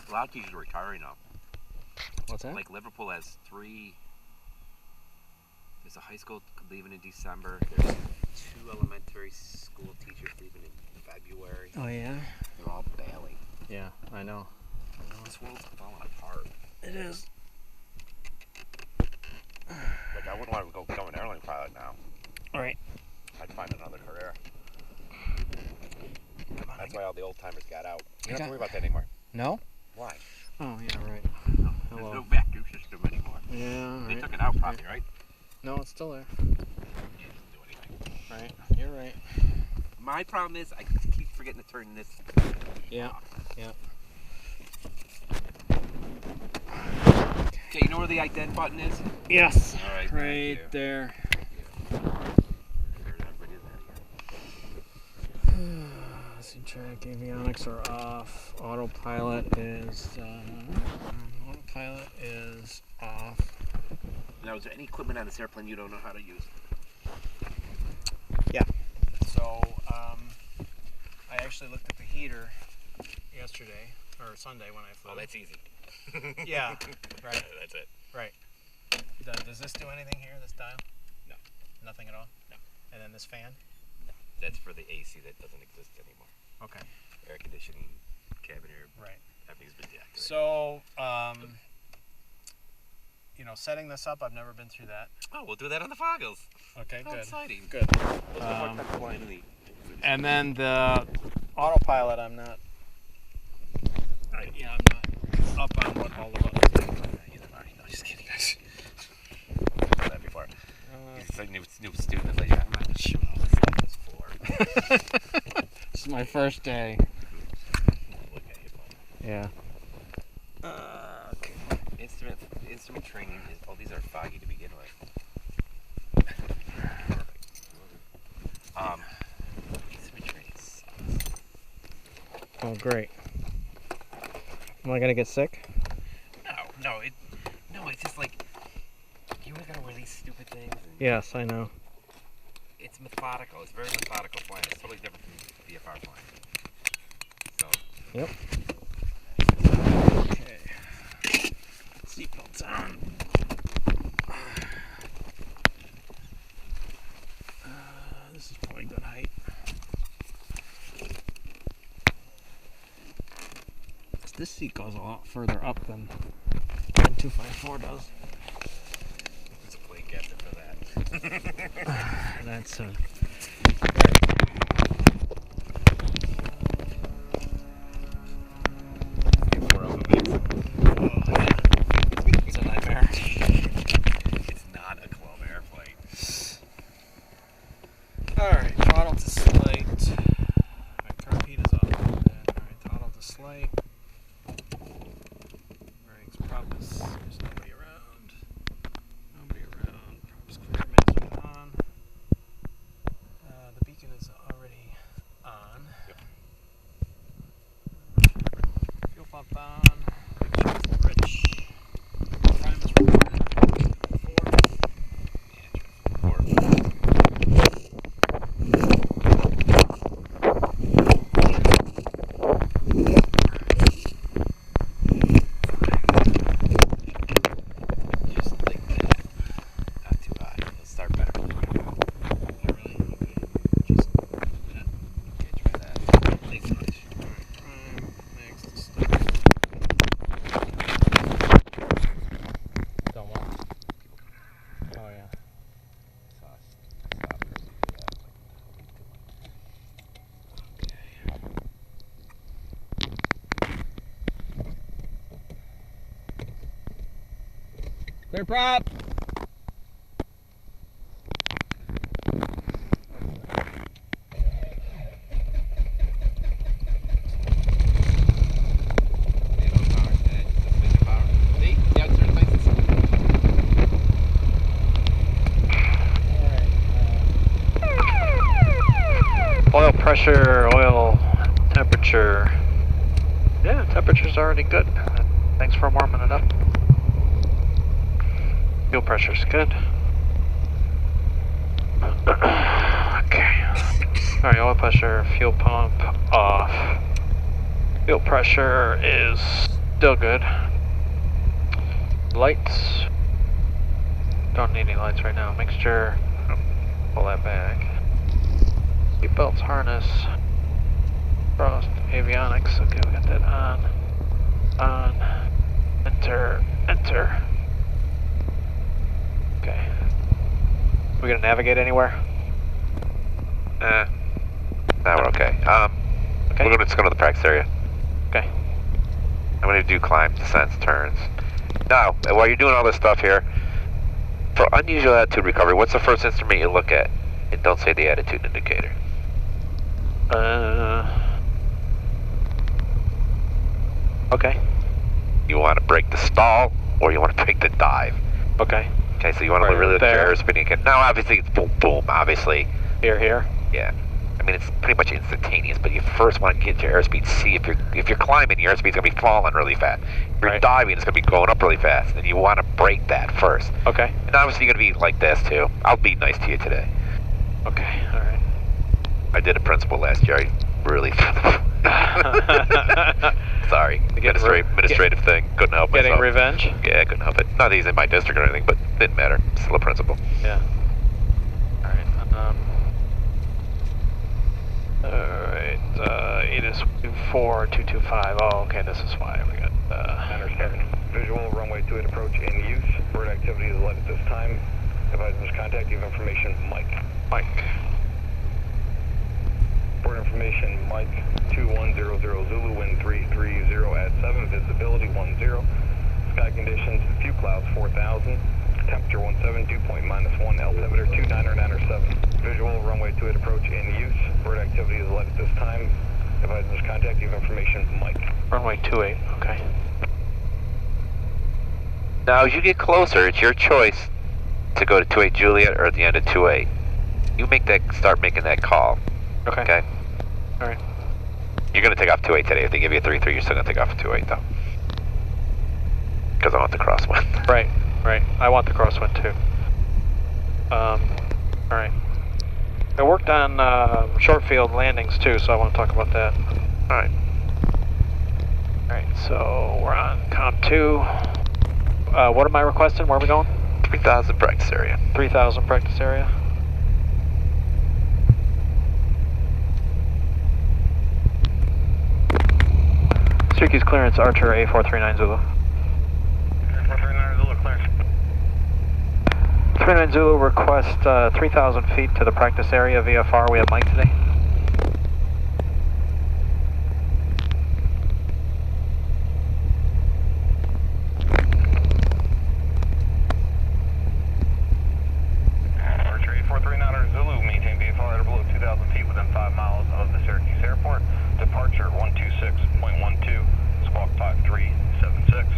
A lot of teachers are retiring now. What's that? Like Liverpool has 3. There's a high school leaving in December. There's 2 elementary school teachers leaving in February. Oh yeah. They're all bailing. Yeah, I know. This world's falling apart. It is. Like I wouldn't want to go become an airline pilot now. Right. I'd find another career. That's why all the old timers got out. You don't have to worry about that anymore. No? Why? Oh yeah, right. No. There's no vacuum system anymore. Yeah. They took it out probably, right? No, it's still there. You didn't do anything. Right. You're right. My problem is I keep forgetting to turn this Yeah. off. Yeah. Okay, you know where the ident button is? Yes. All right. Right there. Track avionics are off. Autopilot is off. Now, is there any equipment on this airplane you don't know how to use? Yeah. So I actually looked at the heater yesterday or Sunday when I flew. Oh, that's easy. Yeah. Right. That's it. Right. Does this do anything here? This dial? No. Nothing at all. No. And then this fan? No. That's for the AC that doesn't exist anymore. Okay. Air conditioning, cabin air. Right. Everything's been deactivated. So, setting this up, I've never been through that. Oh, we'll do that on the foggles. Okay, How good. exciting. Good. And then the autopilot, I'm not. I'm not up on what all the buttons do. No, just kidding. I've that before. It's like new student. Like, I'm not sure all this stuff is for. This is my first day. Look at you, buddy. Yeah. Okay. Instrument training is. Oh, these are foggy to begin with. Instrument training sucks. Oh, great. Am I gonna get sick? No. It's just like you always gotta wear these stupid things. And Yes, I know. it's methodical. It's very methodical flying. It's totally different from VFR flying. So. Yep. Okay. Seatbelts on. This is probably good height. This seat goes a lot further up than 254 does. There's a plane captain for that. That's it's a nightmare. It's not a 12 airplane. Alright, throttle to slight. Alright, turn heat is off. Alright, throttle to slight. Brakes, props. There's nobody around. Props clear, master on. The beacon is already on. Yep. Fuel pump on. Make sure it's rich. Prime is recorded. 4. Just like that. Not too high. Let's start better. Really? Okay. Just that. Okay, try that. Thanks so much. Prime, max to start. Don't want. Oh yeah. Clear prop. Oil pressure, oil temperature. Yeah, temperature's already good. Thanks for warming it up. Fuel pressure's good. Okay. Alright, oil pressure, fuel pump off. Fuel pressure is Still good. Lights. Don't need any lights right now. Mixture. Pull that back. Seatbelts, harness. Frost, avionics. Okay, we got that on. On. Enter. Enter. Okay. We gonna navigate anywhere? No, we're okay. Okay. We're just going to the practice area. Okay. I'm going to do climbs, descents, turns. Now, while you're doing all this stuff here, for unusual attitude recovery, what's the first instrument you look at? And don't say the attitude indicator. Okay. You want to break the stall, or you want to break the dive. Okay. Okay, so you want to Right really look at there. your airspeed again. Now, obviously, it's boom, boom, obviously. Here. Yeah. I mean, it's pretty much instantaneous, but you first want to get your airspeed, see if you're climbing, your airspeed's going to be falling really fast. If you're Right. diving, it's going to be going up really fast, and you want to break that first. Okay. And obviously, you're going to be like this, too. I'll be nice to you today. Okay, alright. I did a principal last year. I really... Sorry. Administrative thing. Couldn't help myself. Getting revenge? Yeah, I couldn't help it. Not that he's in my district or anything, but didn't matter. Still a principal. Yeah. Alright, ATIS 42225. Oh, okay, this is why we got, Understand. Visual runway 28 approach in use. Bird activity is light at this time. Advisors contact you have information, Mike. Bird information, Mike 2100 Zulu, wind 330 at 7, visibility 10. Sky conditions, few clouds 4,000. Temperature 17, dew point -1, altimeter 2997. Visual runway 28 approach in use. Bird activity is light at this time. Advisors contact you have information, Mike. runway 28, okay. Now, as you get closer, it's your choice to go to 28 Juliet or at the end of 28. You start making that call. Okay? Alright. You're going to take off 28 today. If they give you a 3-3, you're still going to take off 28, though. Because I want the crosswind. Right. I want the crosswind too. Alright. I worked on short field landings too, so I want to talk about that. Alright. Alright, so we're on comp 2. What am I requesting? Where are we going? 3,000 practice area. 3,000 practice area. Syracuse clearance, Archer A439 Zulu. 439 Zulu, clearance. 39 Zulu, request 3,000 feet to the practice area VFR. We have Mike today. Archer 439 Zulu, maintain VFR at or below 2,000 feet within 5 miles of the Syracuse airport. Departure 126.12, squawk 5376.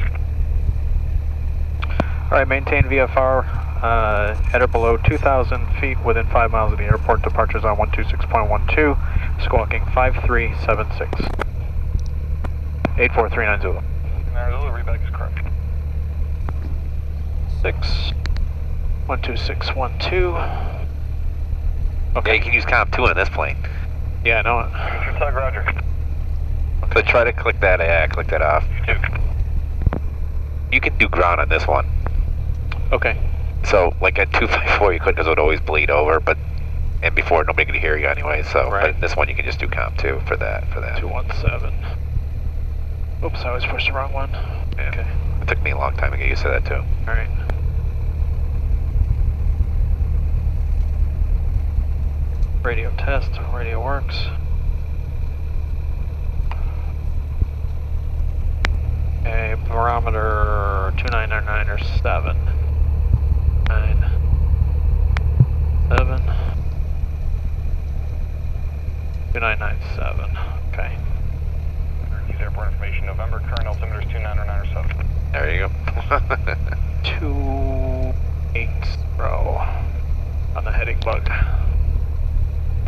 Alright, maintain VFR at or below 2,000 feet within 5 miles of the airport. Departures on 126.12, squawking 5376. 8439 Zulu. 39 Zulu, readback is correct. 12612. Yeah, you can use comp 2 on this plane. Yeah, I know it. Signature tug, roger. So try to click that off. You can do ground on this one. Okay. So, like at 254, you couldn't because it would always bleed over, and before nobody could hear you anyway, so, Right. but in this one you can just do comp 2 for that. 217. Oops, I always pushed the wrong one. Yeah. Okay. It took me a long time to get used to that too. Alright. Radio test, radio works. Okay, barometer 2999 or 7. 9. 7. 2997. Okay. Use airport information, November, current altimeter is 2909 or 7. There you go. 280 on the heading bug.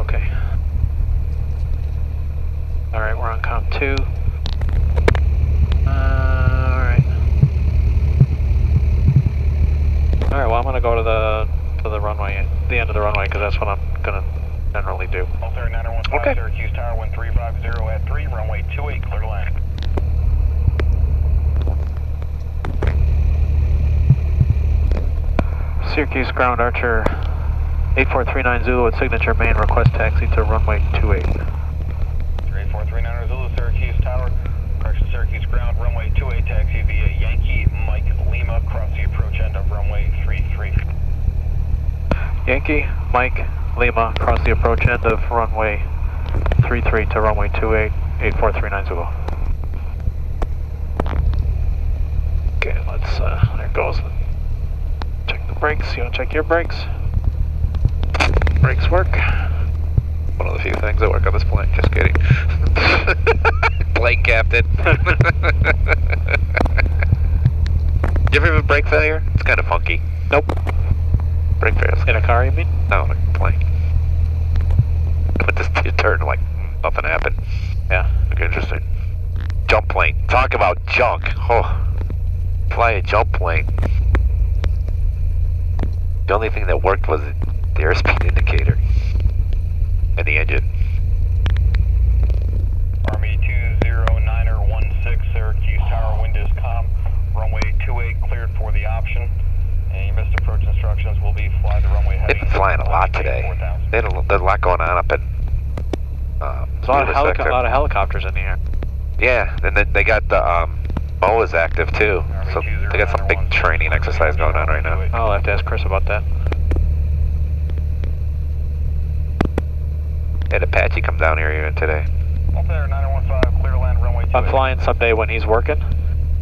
Okay. Alright, we're on comp 2. Alright. Alright, well I'm gonna go to the runway, the end of the runway, because that's what I'm gonna generally do. Altimeter 915, Okay. Syracuse Tower 1350 at 3, runway 28, clear to land. Syracuse Ground Archer 8439 Zulu with signature main, request taxi to runway 28. 8439 Zulu, Syracuse Tower. Correction, Syracuse Ground, runway 28, taxi via Yankee Mike Lima, cross the approach end of runway 33. Yankee Mike Lima, cross the approach end of runway 33 to runway 28, 8439 Zulu. Okay, let's, there it goes. Check the brakes. You want to check your brakes? Brakes work. One of the few things that work on this plane. Just kidding. Plane captain. You ever have a brake failure? It's kind of funky. Nope. Brake failure. In a car, you mean? No, in a plane. But this you turn like nothing happened. Yeah. Okay, interesting. Jump plane. Talk about junk. Oh, fly a jump plane. The only thing that worked was the airspeed indicator and the engine. Army 209er16, Syracuse Tower, wind is calm. Runway 28 cleared for the option. And you missed approach instructions will be fly the runway heading. They've been flying a lot today. There's a lot going on up in There's a lot of helicopters in the air. Yeah, and then they got the MOAs active too. So they got some big training exercise going on right now. I'll have to ask Chris about that. Had Apache come down here even today. Altimeter 915, clear to land runway 28. I'm flying someday when he's working,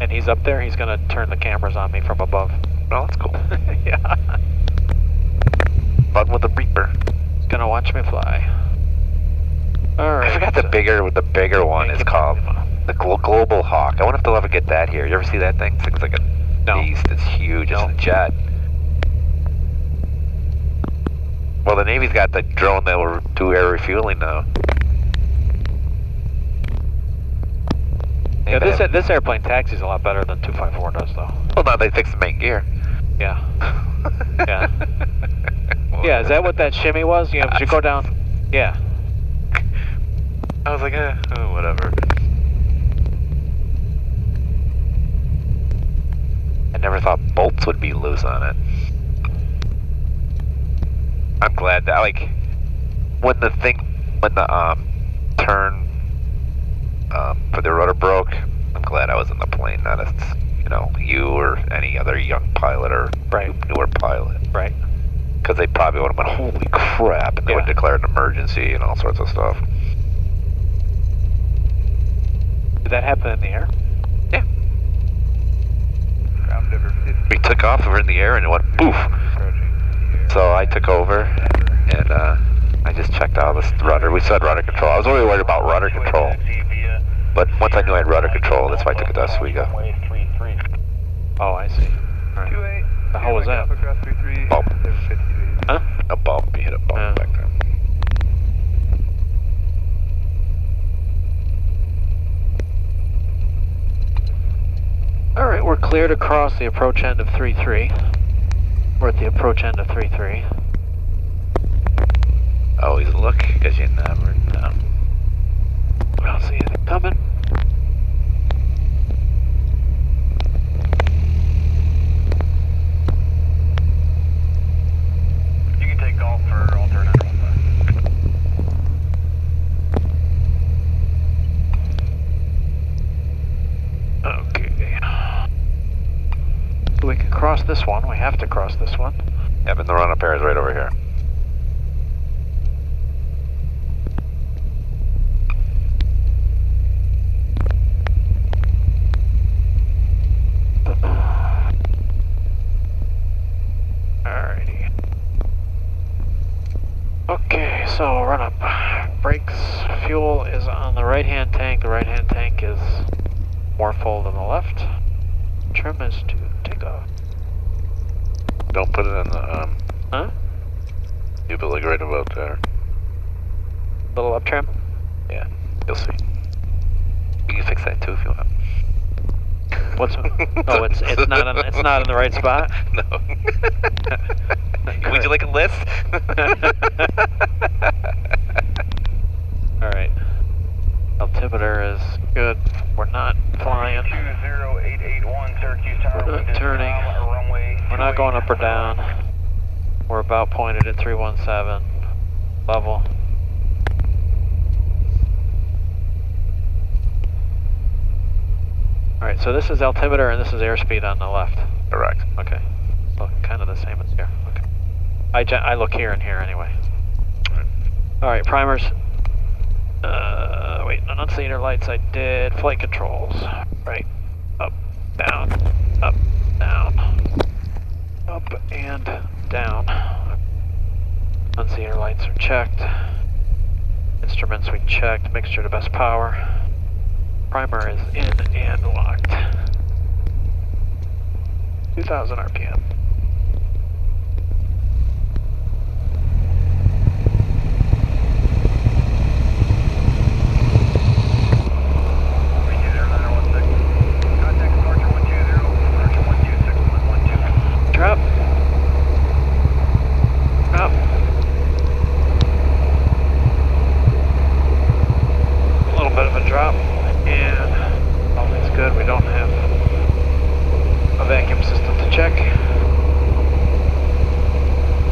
and he's up there, he's going to turn the cameras on me from above. Oh, that's cool. Yeah. Fun with the Reaper. He's going to watch me fly. Alright. I forgot the bigger one is called the Global Hawk. I wonder if they'll ever get that here. You ever see that thing? It's like a beast. It's huge. It's a jet. Well, the Navy's got the drone that will do air refueling now. Yeah, this airplane taxis a lot better than 254 does, though. Well, now they fixed the main gear. Yeah. Yeah. Yeah, is that what that shimmy was? Yeah, did you go down? Yeah. I was like, oh, whatever. I never thought bolts would be loose on it. I'm glad that, like, when the turn for the rudder broke, I'm glad I was in the plane, not as, you or any other young pilot or newer pilot. Right. Because they probably would have been, holy crap, and they would declare an emergency and all sorts of stuff. Did that happen in the air? Yeah. We took off, we were in the air, and it went poof. So I took over, and I just checked out this rudder. We said rudder control. I was really worried about rudder control. But once I knew I had rudder control, that's why I took it to Oswego. Oh, I see. Right. The hell was that? Bump. Huh? A bump. You hit a bump back there. Alright, we're cleared across the approach end of 33. We're at the approach end of 33. Always look, because you never know. I don't see anything coming. You can take golf for Alter 915. Okay. We can cross this one. We have to cross this one. Yep, and the run-up air is right over here. Alrighty. Okay, so run up. Brakes, fuel is on the right-hand tank. The right-hand tank is more full than the left. Trim is to take off. Don't put it in the, Huh? you put like right about there. Little up trim? Yeah, you'll see. You can fix that too if you want. What's? Oh, it's not in the right spot. No. Would you like a list? All right. Altimeter is good. We're not flying. 20881 Syracuse Tower. We're not turning. Runway We're not going up or down. We're about pointed at 317 level. Alright, so this is altimeter and this is airspeed on the left. Correct. Okay. So kind of the same as here. Okay. I look here and here anyway. Alright, primers. Wait, annunciator lights I did. Flight controls. Right. Up, down, up, down. Up and down. Annunciator lights are checked. Instruments we checked. Mixture to best power. Primer is in and locked. 2,000 RPM. Drop. Drop. A little bit of a drop. And all is good. We don't have a vacuum system to check.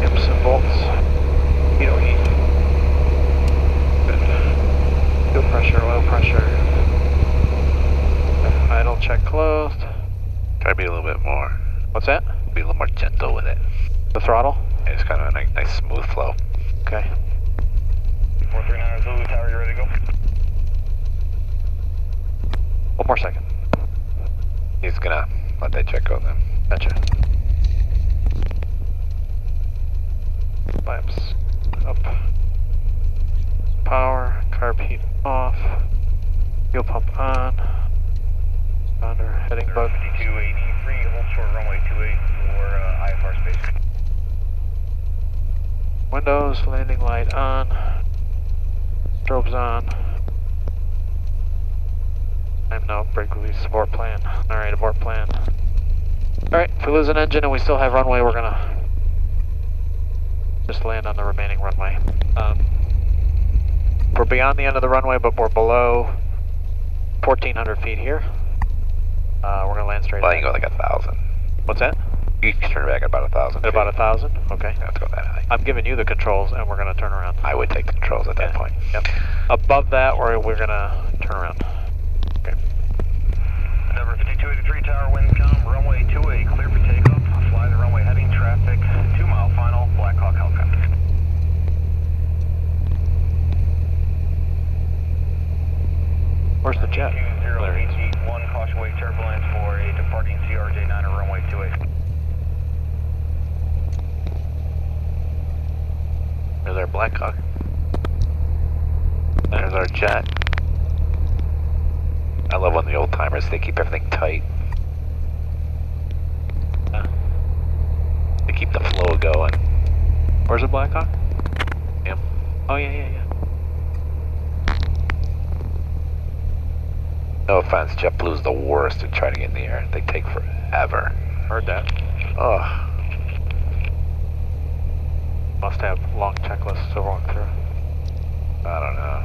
Imps and bolts. Heat. Good. Fuel pressure, oil pressure. Idle check closed. Try to be a little bit more. What's that? Be a little more gentle with it. The throttle? Yeah, it's kind of a nice smooth flow. Okay. 439 Zulu Tower, you ready to go? One more second. He's gonna let that check go then. Gotcha. Lamps up. Power, carb heat off. Fuel pump on. Under heading bug. 5283, hold short runway 28 for IFR space. Windows, landing light on. Strobes on. Time no, brake release, abort plan. Alright, abort plan. Alright, if we lose an engine and we still have runway, we're gonna just land on the remaining runway. We're beyond the end of the runway, but we're below 1,400 feet here. We're gonna land straight. Well, you can go like 1,000. What's that? You can turn back at about 1,000. At about 1,000? Okay. Yeah, let's go that high. I'm giving you the controls and we're gonna turn around. I would take the controls at that point. Yep. Above that, we're gonna turn around. Okay. Number 5283 Tower, Windcom, runway 28, clear for takeoff. Fly the runway heading, traffic, 2 mile final, Black Hawk helicopter. Where's the jet? 20881, caution wave turbulence for a departing CRJ9 or runway 28. There's our Blackhawk. There's our jet. I love when the old timers, they keep everything tight. They keep the flow going. Where's the Blackhawk? Yep. Oh, yeah. No offense, JetBlue's the worst at trying to get in the air. They take forever. Heard that. Oh. Must have long checklists to walk through. I don't know.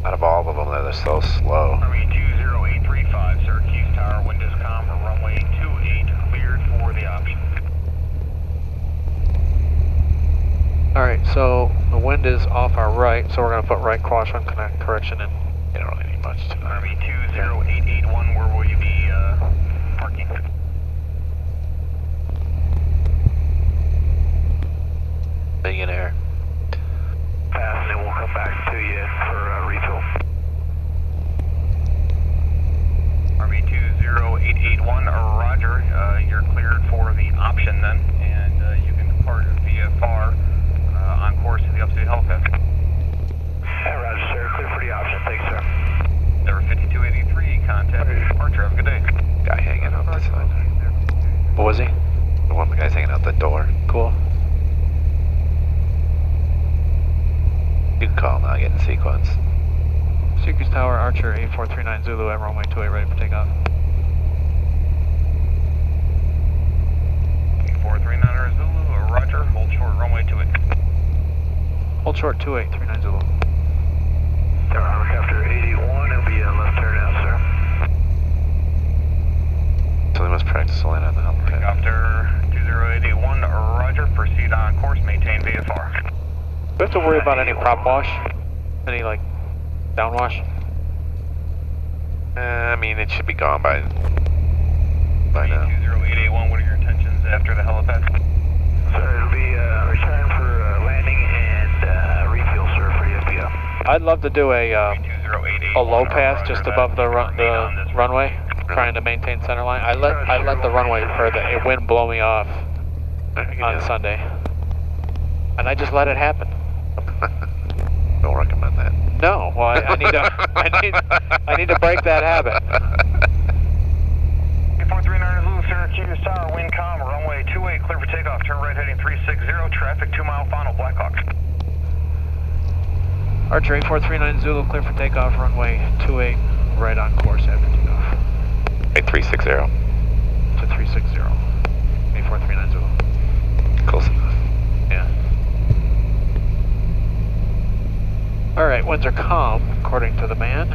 Out of all of them, they're so slow. Army 20835, Syracuse Tower, Windows Com, runway 28, cleared for the option. Alright, so the wind is off our right, so we're going to put right crosswind correction in. You don't really need much to Army 20881, where will you be parking? Big in air. Pass, and then we'll come back to you for refill. Army 20881, roger. You're cleared for the option then, and you can depart via FAR on course to the upstate helipad. Roger, sir. Clear for the option. Thanks, sir. Number 5283, contact departure. Have a good day. Guy hanging out the side. What was he? One of the guys hanging out the door. Cool. You can call now, get in sequence. Syracuse Tower, Archer 8439 Zulu at runway 28, ready for takeoff. 439 Zulu, roger. Hold short, runway 28. Hold short 2839 Zulu. Helicopter 81, it'll be a left turn out, sir. So they must practice a line on the helipad. Helicopter 20881, roger. Proceed on course. worry about any prop wash? Any like downwash? I mean, it should be gone by now. 20881, what are your intentions after the helipad? Sir, it'll be return for landing and refuel, sir, for the FBO. I'd love to do a low pass just above the runway, trying to maintain center line. I let the runway or the wind blow me off on Sunday, and I just let it happen. Don't recommend that. No, well, I need to break that habit. 439 Zulu, Syracuse Tower, wind calm, runway 28, clear for takeoff, turn right heading 360, traffic 2 mile final, Blackhawk. Archer 8439 Zulu, clear for takeoff, runway 28, right on course after takeoff. 8360. To 360. 8439 Zulu. Close enough. Yeah. Alright, winds are calm, according to the man.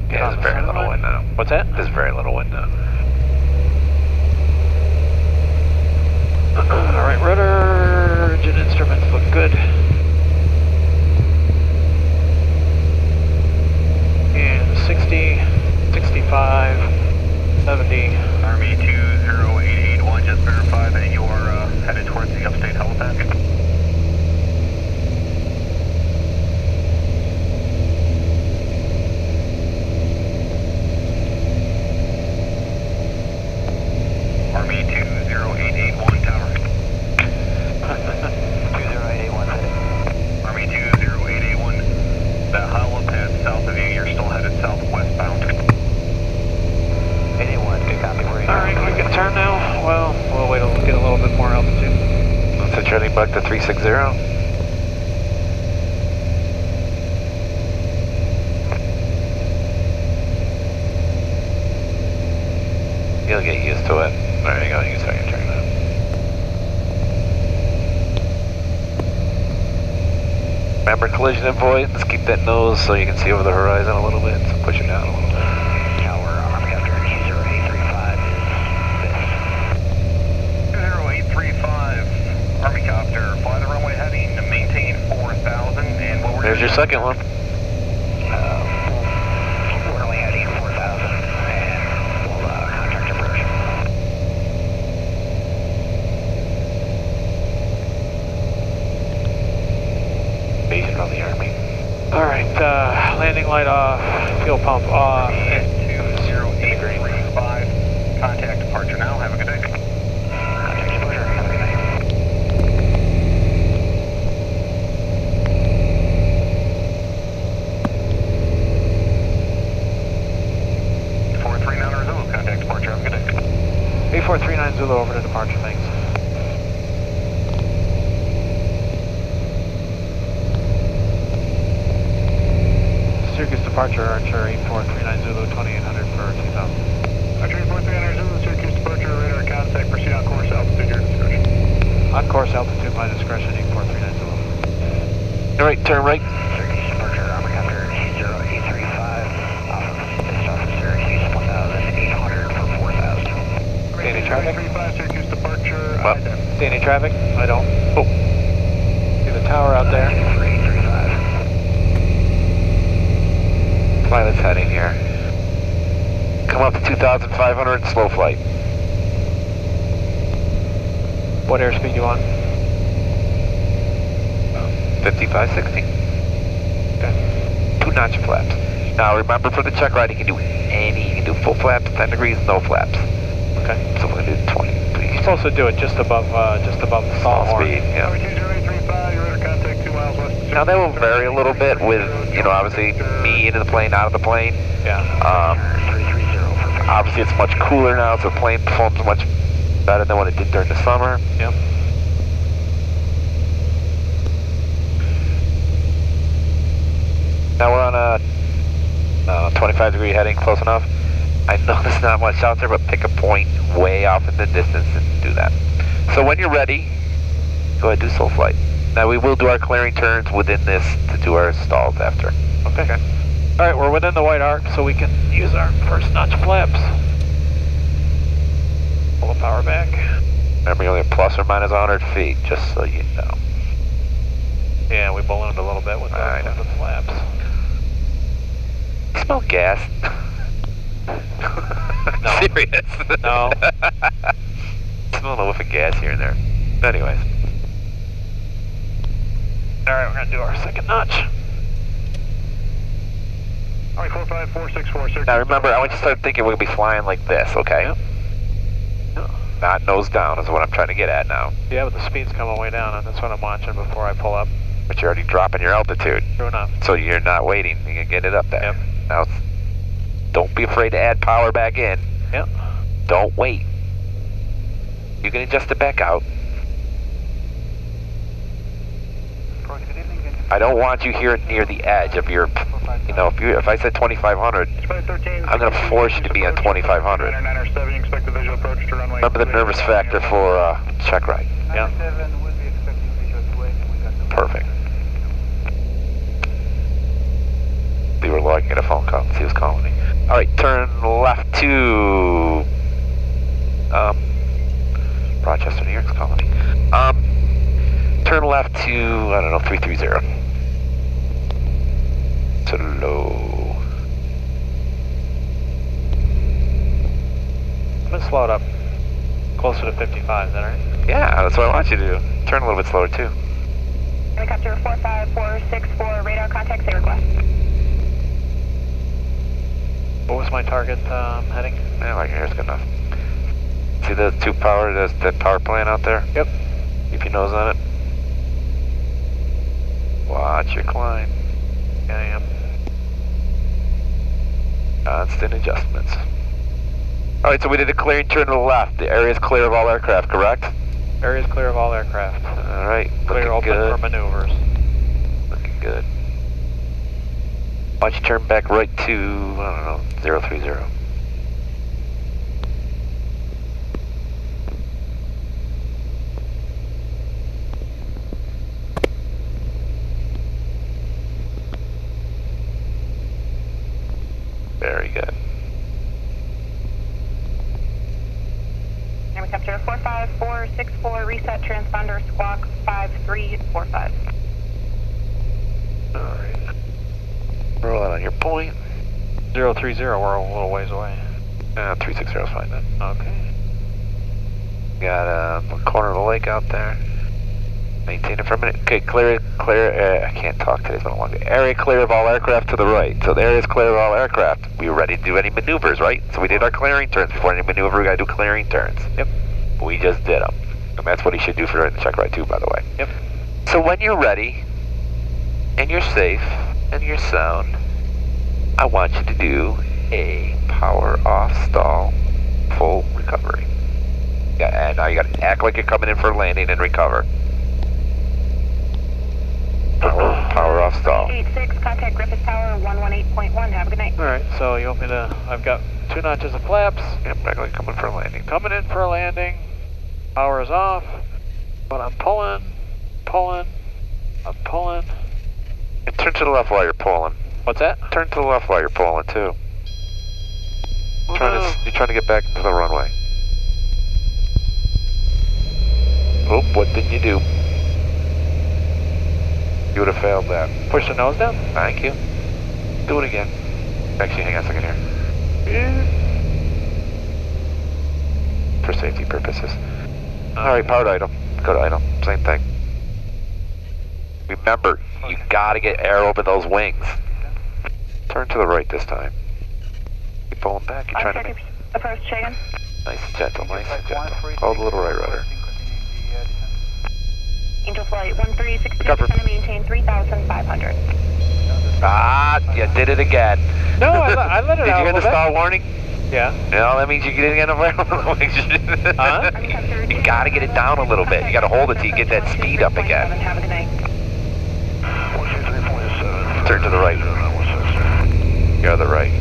Yeah, there's very little wind now. What's that? There's very little wind now. Alright, rudder, engine instruments look good. And 60, 65, 70. Army 20881, just verify that you are headed towards the upstate helipad. Army 20881 tower. 20881, heading. Army 20881, the helipad south of you, you're still headed southwestbound. 81, good copy for you. Alright, we can turn now. Well, we'll wait till we get a little bit more altitude. What's the turning back to 360? You'll get used to it. There you go, you can start your turn now. Remember collision avoidance, keep that nose so you can see over the horizon a little bit, so push it down a little bit. Tower, Army Captain 20835 is 20835, Army Copter, fly the runway heading to maintain 4,000, and what we're There's your second one. we're only heading 4,000, and we'll contract approach. Based on the Army. Alright, landing light off, fuel pump off. 20835, contact departure now, have a good day. Contact exposure, have a good night. Zulu, contact departure, have a good day. 8439 Zulu over to departure, thanks. Syracuse departure, Archer 8439 Zulu, 2800 for 2000. Archer 8439 Zulu, Syracuse departure, radar contact, proceed on course, altitude, your discretion. On course, altitude, my discretion, 8439 Zulu. Alright, turn right. Syracuse departure, Army Captain 20835, based off of Syracuse 1,800 for 4,000. See any traffic? 35, Syracuse departure, What? See any traffic? I don't. Oh. See the tower out there? 835. Pilot's heading here. Come up to 2,500, slow flight. What airspeed you on? 55, 60. Okay. 2 notch flaps. Now remember for the check ride, you can do full flaps, 10 degrees, no flaps. Okay. So we're gonna do 20, please. You're supposed to do it just above the stall horn. Speed, yeah. Army 20835, your radar contact 2 miles west of Now that will vary a little bit with, you know, obviously me into the plane, out of the plane. Yeah. 330 for Obviously it's much cooler now, so the plane performs much better than what it did during the summer. Yep. Now we're on a 25 degree heading, close enough. I know there's not much out there, but pick a point way off in the distance and do that. So when you're ready, go ahead and do slow flight. Now we will do our clearing turns within this to do our stalls after. Okay. Alright, we're within the white arc, so we can use our first notch flaps. Pull the power back. Remember, you're only plus or minus 100 feet, just so you know. Yeah, we ballooned a little bit with the flaps. Smell gas. No. Serious? No. Smell a whiff of gas here and there. Anyways. Alright, we're gonna do our second notch. Alright, 45464. Now remember, I want you to start thinking we'll be flying like this, okay? Yep. Not nose down is what I'm trying to get at now. Yeah, but the speed's coming way down, and that's what I'm watching before I pull up. But you're already dropping your altitude. True enough. So you're not waiting. You can get it up there. Yep. Now, don't be afraid to add power back in. Yep. Don't wait. You can adjust it back out. I don't want you here near the edge of your, you know, if I said 2500, I'm going to force you to be on 2500. Remember the nervous factor for check ride. Yeah. Perfect. We were looking at a phone call. He was calling me. All right, turn left to Rochester, New York's calling me. Turn left to, I don't know, 330. To low. I'm gonna slow it up closer to 55, is that right? Yeah, that's what I want you to do. Turn a little bit slower too. Helicopter 45464, radar contact, say request. What was my target heading? Yeah, like here's good enough. See those two power, that power plant out there? Yep. Keep your nose on it. Watch your climb. Yeah, I am. Constant adjustments. All right, so we did a clearing turn to the left. The area is clear of all aircraft, correct? Area is clear of all aircraft. All right, Clear looking open good. for maneuvers. Looking good. Why don't you turn back right to, I don't know, 030. Very good. Helicopter 45464, reset transponder squawk 5345. All right. Roll out on your point. 030, we're a little ways away. 360 is fine then. Okay. Got a corner of the lake out there. Maintain it for a minute. Okay, clear, I can't talk today, it's been a long day. Area clear of all aircraft to the right. So the area is clear of all aircraft. We were ready to do any maneuvers, right? So we did our clearing turns. Before any maneuver, we gotta do clearing turns. Yep. We just did them. And that's what he should do for the check ride too, by the way. Yep. So when you're ready, and you're safe, and you're sound, I want you to do a power off stall full recovery. Yeah, and now you gotta act like you're coming in for a landing and recover. Power off stall. 86, contact Griffith Tower 118.1, have a good night. Alright, so you want me to, I've got 2 notches of flaps. Yep, act like coming for a landing. Coming in for a landing. Power is off. But I'm pulling. And turn to the left while you're pulling. What's that? Turn to the left while you're pulling too. You're trying to get back into the runway. Oh, what did you do? You would have failed that. Push the nose down? Thank you. Do it again. Actually, hang on a second here. For safety purposes. Alright, powered idle. Go to idle. Same thing. Remember, you gotta get air over those wings. Turn to the right this time. Keep pulling back. You're trying to make... Approach Chagan. Nice and gentle, nice and gentle. Hold a little right rudder. Angel Flight 1362, descend and maintain 3,500. Ah, you did it again. No, I let it Did out you hear a the little bit. stall warning? Yeah. No, that means you didn't get enough air over the wings. Huh? You gotta get it down a little bit. You gotta hold it till you get that speed up again. Have a good night. Turn to the right. You're the right.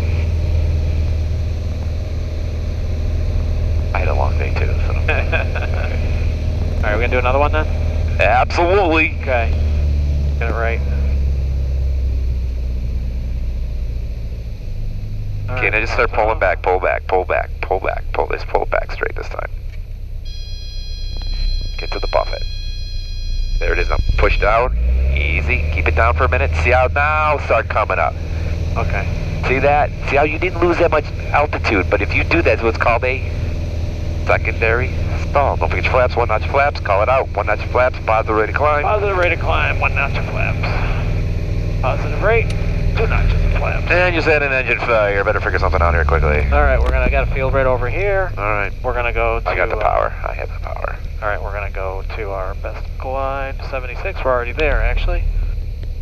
I had a long day too, so. Alright, we're gonna do another one then? Absolutely. Okay. Get it right. Okay, now just start pulling back, pull back, pull back, pull back, pull this, pull it back straight this time. Get to the buffet. There it is, now push down, ease easy. Keep it down for a minute. See how now start coming up. Okay. See that? See how you didn't lose that much altitude, but if you do that, it's what's called a secondary stall. Don't forget your flaps, 1 notch flaps, call it out. 1 notch flaps, positive rate of climb. Positive rate of climb, 1 notch of flaps. Positive rate, 2 notches of flaps. And you said an engine failure. Better figure something out here quickly. All right, I got a field right over here. All right. We're gonna go to... I got the power. I have the power. All right, we're gonna go to our best glide, 76. We're already there, actually.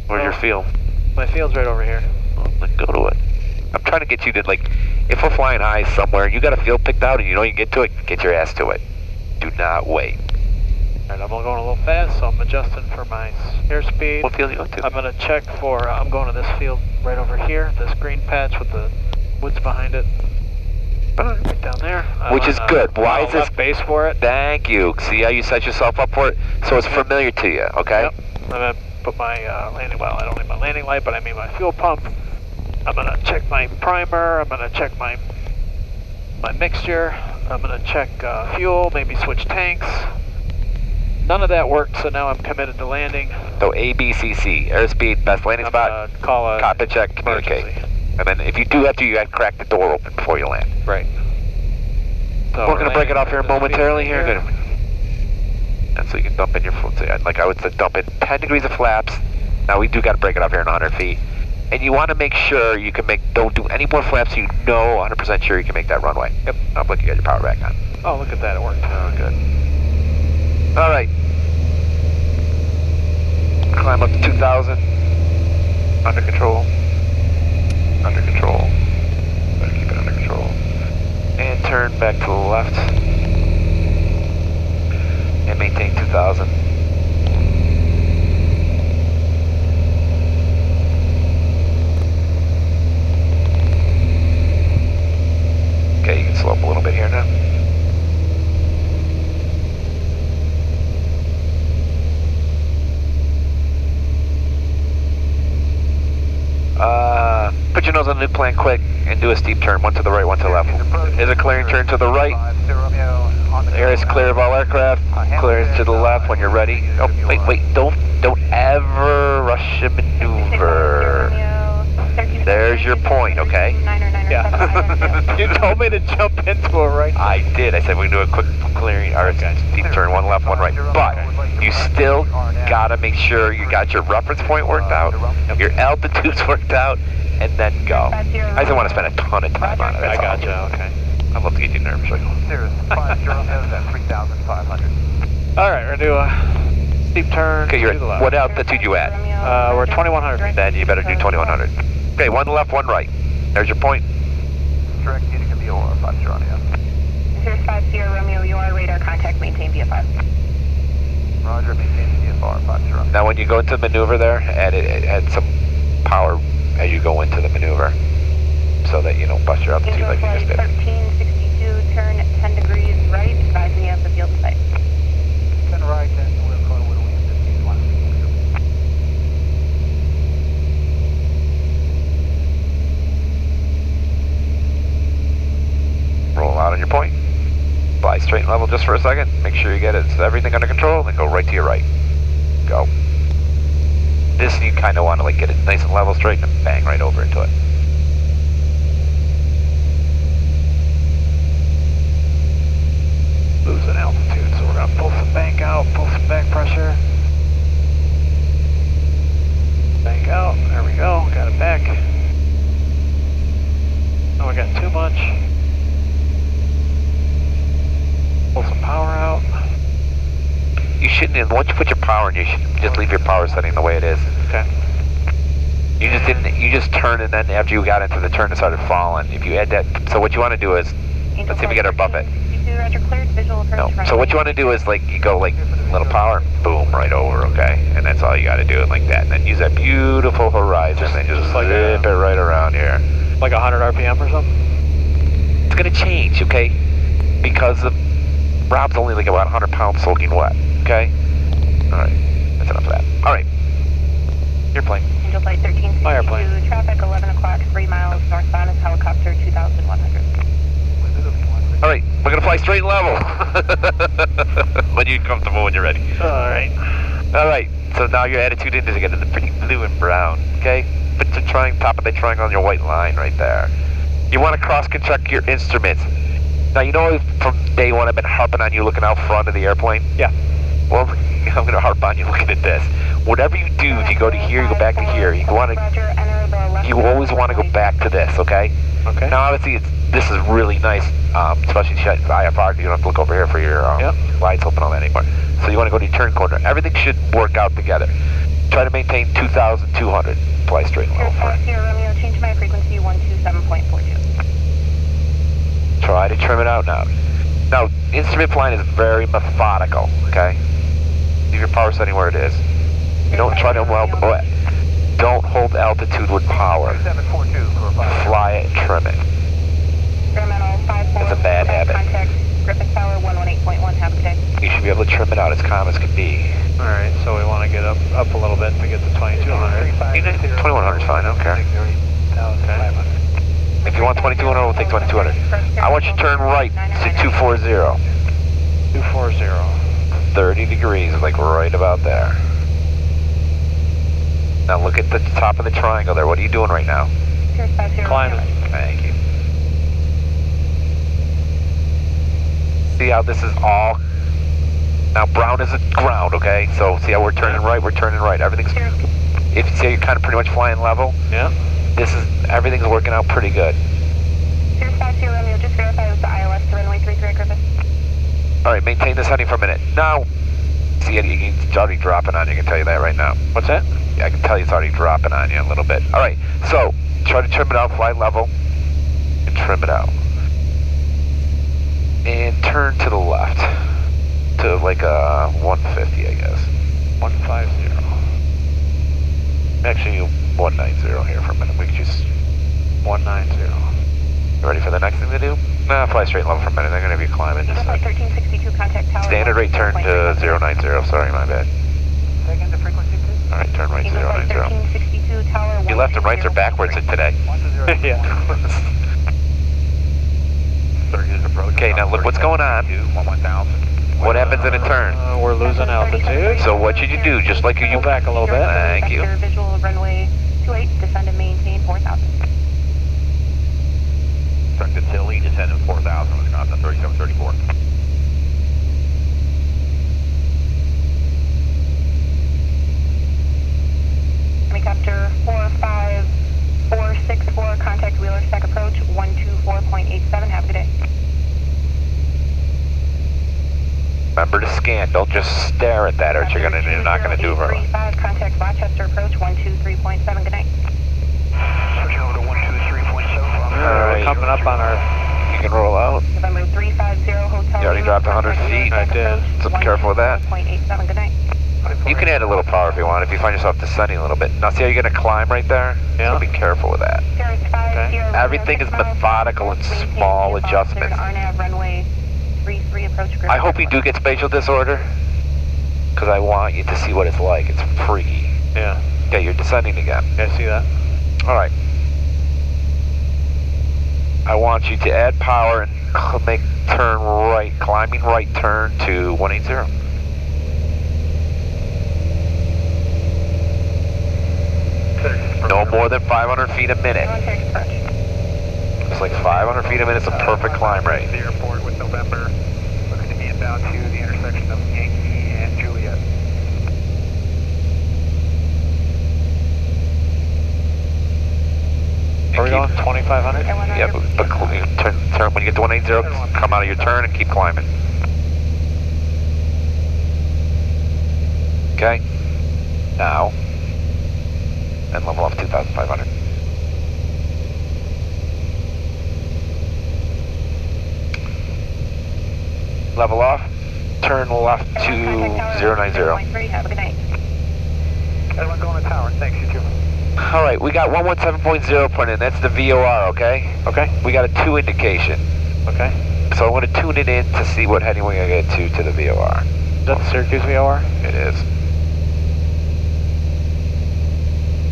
Where's your field? My field's right over here. Well, then go to it. I'm trying to get you to, like, if we're flying high somewhere, you got a field picked out and you know you can get to it, get your ass to it. Do not wait. All right, I'm going a little fast, so I'm adjusting for my airspeed. What field are you going to? I'm gonna check for, I'm going to this field right over here, this green patch with the woods behind it. Right down there. Which is good. Why is this? Base for it. Thank you. See how you set yourself up for it? So it's familiar to you, okay? Yep. I'm gonna put my landing, well, I don't need my landing light, but I mean my fuel pump. I'm gonna check my primer, I'm gonna check my mixture, I'm gonna check fuel, maybe switch tanks. None of that worked, so now I'm committed to landing. So ABCC, airspeed, best landing spot, call a cockpit check, communicate. emergency. And then if you do have to, you got to crack the door open before you land. Right. So We're going to break it off here this momentarily field here. Good. And so you can dump in your, like I would say, dump in 10 degrees of flaps. Now we do got to break it off here in 100 feet. And you want to make sure you can don't do any more flaps so you know 100% sure you can make that runway. Yep. Oh, look, you got your power back on. Oh, look at that, it worked. Oh, good. All right. Climb up to 2,000. Under control. Under control. Better keep it under control. And turn back to the left. And maintain 2,000. Okay, you can slow up a little bit here now. Put your nose on the new plan quick and do a steep turn, one to the right, one to the left. Is a clearing turn to the right. The area is clear of all aircraft. Clearance to the left when you're ready. Oh, wait, don't ever rush a maneuver. There's your point, okay? Yeah. You told me to jump into it, right? I did. I said we can do a quick clearing, or steep turn, one left, one right. But you still gotta make sure you got your reference point worked out, your altitudes worked out, and then go. I just don't want to spend a ton of time on it. I gotcha, okay. I'd love to get you nervous. There's 5 Romeos at 3,500. All right, we're gonna do a steep turn Okay, to the left. what altitude you at? We're 2,100. Then you better do 2,100. Okay, one left, one right. There's your point. Direct unit can be over 5 Romeo. Here's 50 Romeo, you are radar contact, maintain VFR. Roger, maintain VFR 5 Romeo. Now when you go into maneuver there, add some power as you go into the maneuver so that you don't bust your altitude like you just did. 1362, turn 10 degrees right, advising you of the field site. 10 right, and we'll call what we have to see. Roll out on your point. Fly straight and level just for a second. Make sure you get everything under control, then go right to your right. Go. This you kind of want to like get it nice and level straight and bang right over into it. Losing altitude, so we're gonna pull some bank out, pull some back pressure. Bank out, there we go, got it back. Oh, we got too much. Pull some power out. You shouldn't, and once you put your power in, you should just leave your power setting the way it is. Okay. You just didn't, you just turned and then after you got into the turn it started falling. If you add that, so what you want to do is, let's see if we get our buffet. Roger, cleared, visual approach. No, so what you want to do is like, you go like, little power, boom, right over, okay? And that's all you got to do, like that. And then use that beautiful horizon and just like zip it right around here. Like 100 RPM or something? It's going to change, okay? Because Rob's only like about 100 pounds soaking wet, okay? All right, that's enough of that. All right, your plane. Angel Flight 1362, traffic 11 o'clock, 3 miles northbound is helicopter 2,100. All right, we're going to fly straight and level. When you're comfortable, when you're ready. All right. All right, So now your attitude is to get in the pretty blue and brown, okay? Put the top of the triangle on your white line right there. You want to cross-check your instruments. Now, you know from day one I've been harping on you looking out front of the airplane? Yeah. Well, I'm going to harp on you looking at this. Whatever you do, if you go to here, you go back to here. You always want to go back to this, okay? Okay. Now, obviously, this is really nice, especially IFR. You don't have to look over here for your lights open all that anymore. So you want to go to your turn corner. Everything should work out together. Try to maintain 2,200. Fly straight and level. Sierra Romeo, change my frequency 127.42. Try to trim it out now. Now, instrument flying is very methodical, okay? Leave your power setting where it is. You don't try to, don't hold altitude with power. Fly it and trim it. It's a bad habit. Contact Griffith Tower 118.1, have a good day. You should be able to trim it out as calm as can be. Alright, so we want to get up a little bit to get to 2200. 2100 is fine, I don't care. Okay. If you want 2200, we'll take 2200. I want you to turn right to 240. 240. 30 degrees, like right about there. Now look at the top of the triangle there. What are you doing right now? Climbing. Thank you. See how this is all... Now brown is the ground, okay? So see how we're turning right? We're turning right. Everything's... If you see you're kind of pretty much flying level, yeah. Everything's working out pretty good. Sierra 50 Romeo, just verify with the ILS to runway 33 Griffith. Alright, maintain this heading for a minute. Now, see it's already dropping on you, I can tell you that right now. What's that? Yeah, I can tell you it's already dropping on you a little bit. Alright, so try to trim it out, fly level, and trim it out. And turn to the left, to like a 150, I guess. 150. Actually, 190 here for a minute. We could just 190. You ready for the next thing to do? Nah, fly straight level for a minute. They're going to be climbing. Just 1362 contact tower. Standard rate turn to 090. Sorry, my bad. Second the frequency, please. Alright, turn right to 090. 1362 tower. Your left and rights are backwards today. Yeah. Okay, now look what's going on. What happens in a turn? We're losing altitude. So what should you do? Just like you Pull back a little bit. Thank you. Visual runway 28, descend and maintain 4,000. Directed Tilly, descending 4,000, Wisconsin 3734. Helicopter 45464, contact Wheeler Spec approach 124.87, have a good day. Remember to scan. Don't just stare at that or you're not going to do very well. Contact Rochester approach 123.7, good night. Switching over to 123.7. Alright. Coming up on our... You can roll out. November 350 hotel. You already dropped 100 feet. I did. So be careful with that. 124.87, good night. You can add a little power if you want, if you find yourself descending a little bit. Now see how you're going to climb right there? Yeah. So be careful with that. Okay. Everything is methodical and small adjustments. I hope you do get spatial disorder, because I want you to see what it's like. It's freaky. Yeah. Okay, you're descending again. Yeah, I see that. Alright. I want you to add power and make turn right, climbing right turn to 180. No more than 500 feet a minute. It's like 500 feet a minute is a perfect climb rate. The airport with November, looking to be inbound to the intersection of Yankee and Juliet. Are we going 2,500? Yeah, but turn when you get to 180, come out of your turn and keep climbing. Okay. Now, and level off 2,500. Level off, turn left to 090. Have a good night. Everyone going to tower. Thanks, you too. Alright, we got 117.0 put in. That's the VOR, okay? Okay. We got a 2 indication. Okay. So I'm going to tune it in to see what heading we're going to get to the VOR. Is that the Syracuse VOR? It is.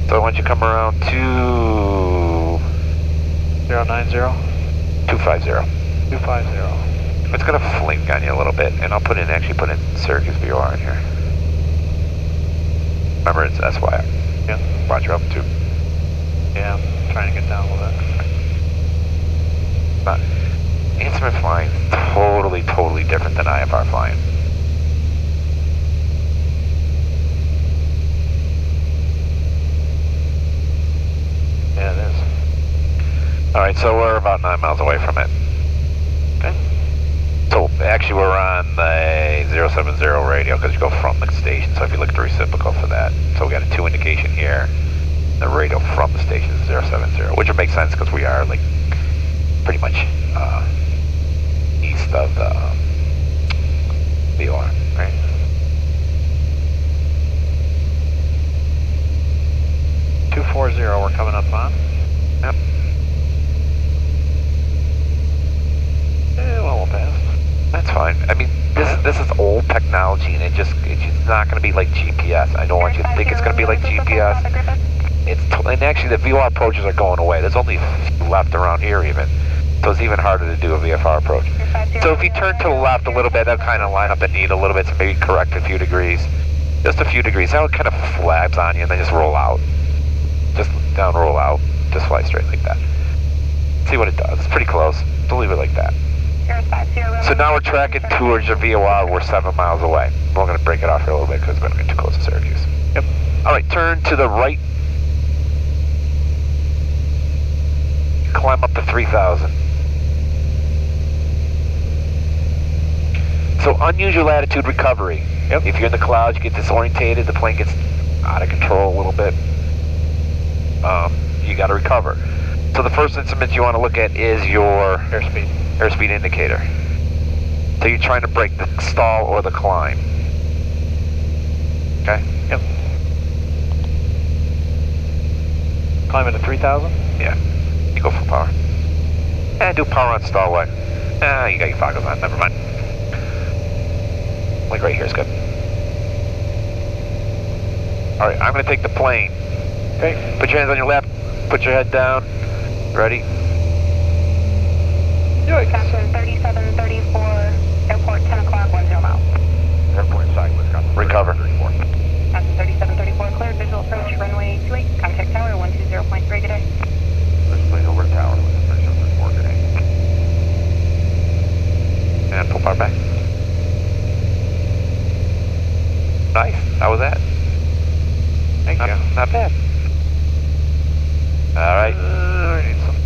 So I want you to come around to 090? 250. 250. It's going to flink on you a little bit, and I'll actually put in Syracuse VOR in here. Remember, it's SY. Yeah. Roger, altitude. Yeah, I'm trying to get down a little bit. But instrument flying is totally different than IFR flying. Yeah, it is. Alright, so we're about 9 miles away from it. Okay. So actually we're on the 070 radio because you go from the station, so if you look at the reciprocal for that. So we got a 2 indication here. The radio from the station is 070, which would make sense because we are like pretty much east of the VOR, right? We're coming up on. Yep. Well, we'll pass. That's fine. I mean, this is old technology, and it's not going to be like GPS. I don't want you to think it's going to be like GPS. And actually, the VOR approaches are going away. There's only a few left around here, even. So it's even harder to do a VFR approach. So if you turn to the left a little bit, that'll kind of line up the need a little bit, so maybe correct a few degrees. Just a few degrees. That kind of flaps on you, and then just roll out. Just down, roll out. Just fly straight like that. See what it does. It's pretty close. So leave it like that. So now we're tracking towards your VOR. We're 7 miles away. We're going to break it off here a little bit because we're going to get too close to Syracuse. Yep. All right, turn to the right. Climb up to 3,000. So unusual attitude recovery. Yep. If you're in the clouds, you get disorientated, the plane gets out of control a little bit. You got to recover. So the first instrument you want to look at is your airspeed indicator. So you're trying to break the stall or the climb. Okay? Yep. Climbing to 3,000? Yeah. You go for power. Do power on stallway. You got your foggles on. Never mind. Like right here is good. All right, I'm going to take the plane. Okay. Put your hands on your lap. Put your head down. Ready? Wisconsin 3734, airport 10 o'clock, 10 miles. Airport inside, Wisconsin. Recover. Wisconsin 3734, cleared, visual approach, runway 28, contact tower 120.3, good day. This plane over tower, 3734, good day. And pull power back. Nice. How was that? Thank you. Not bad. All right. I need some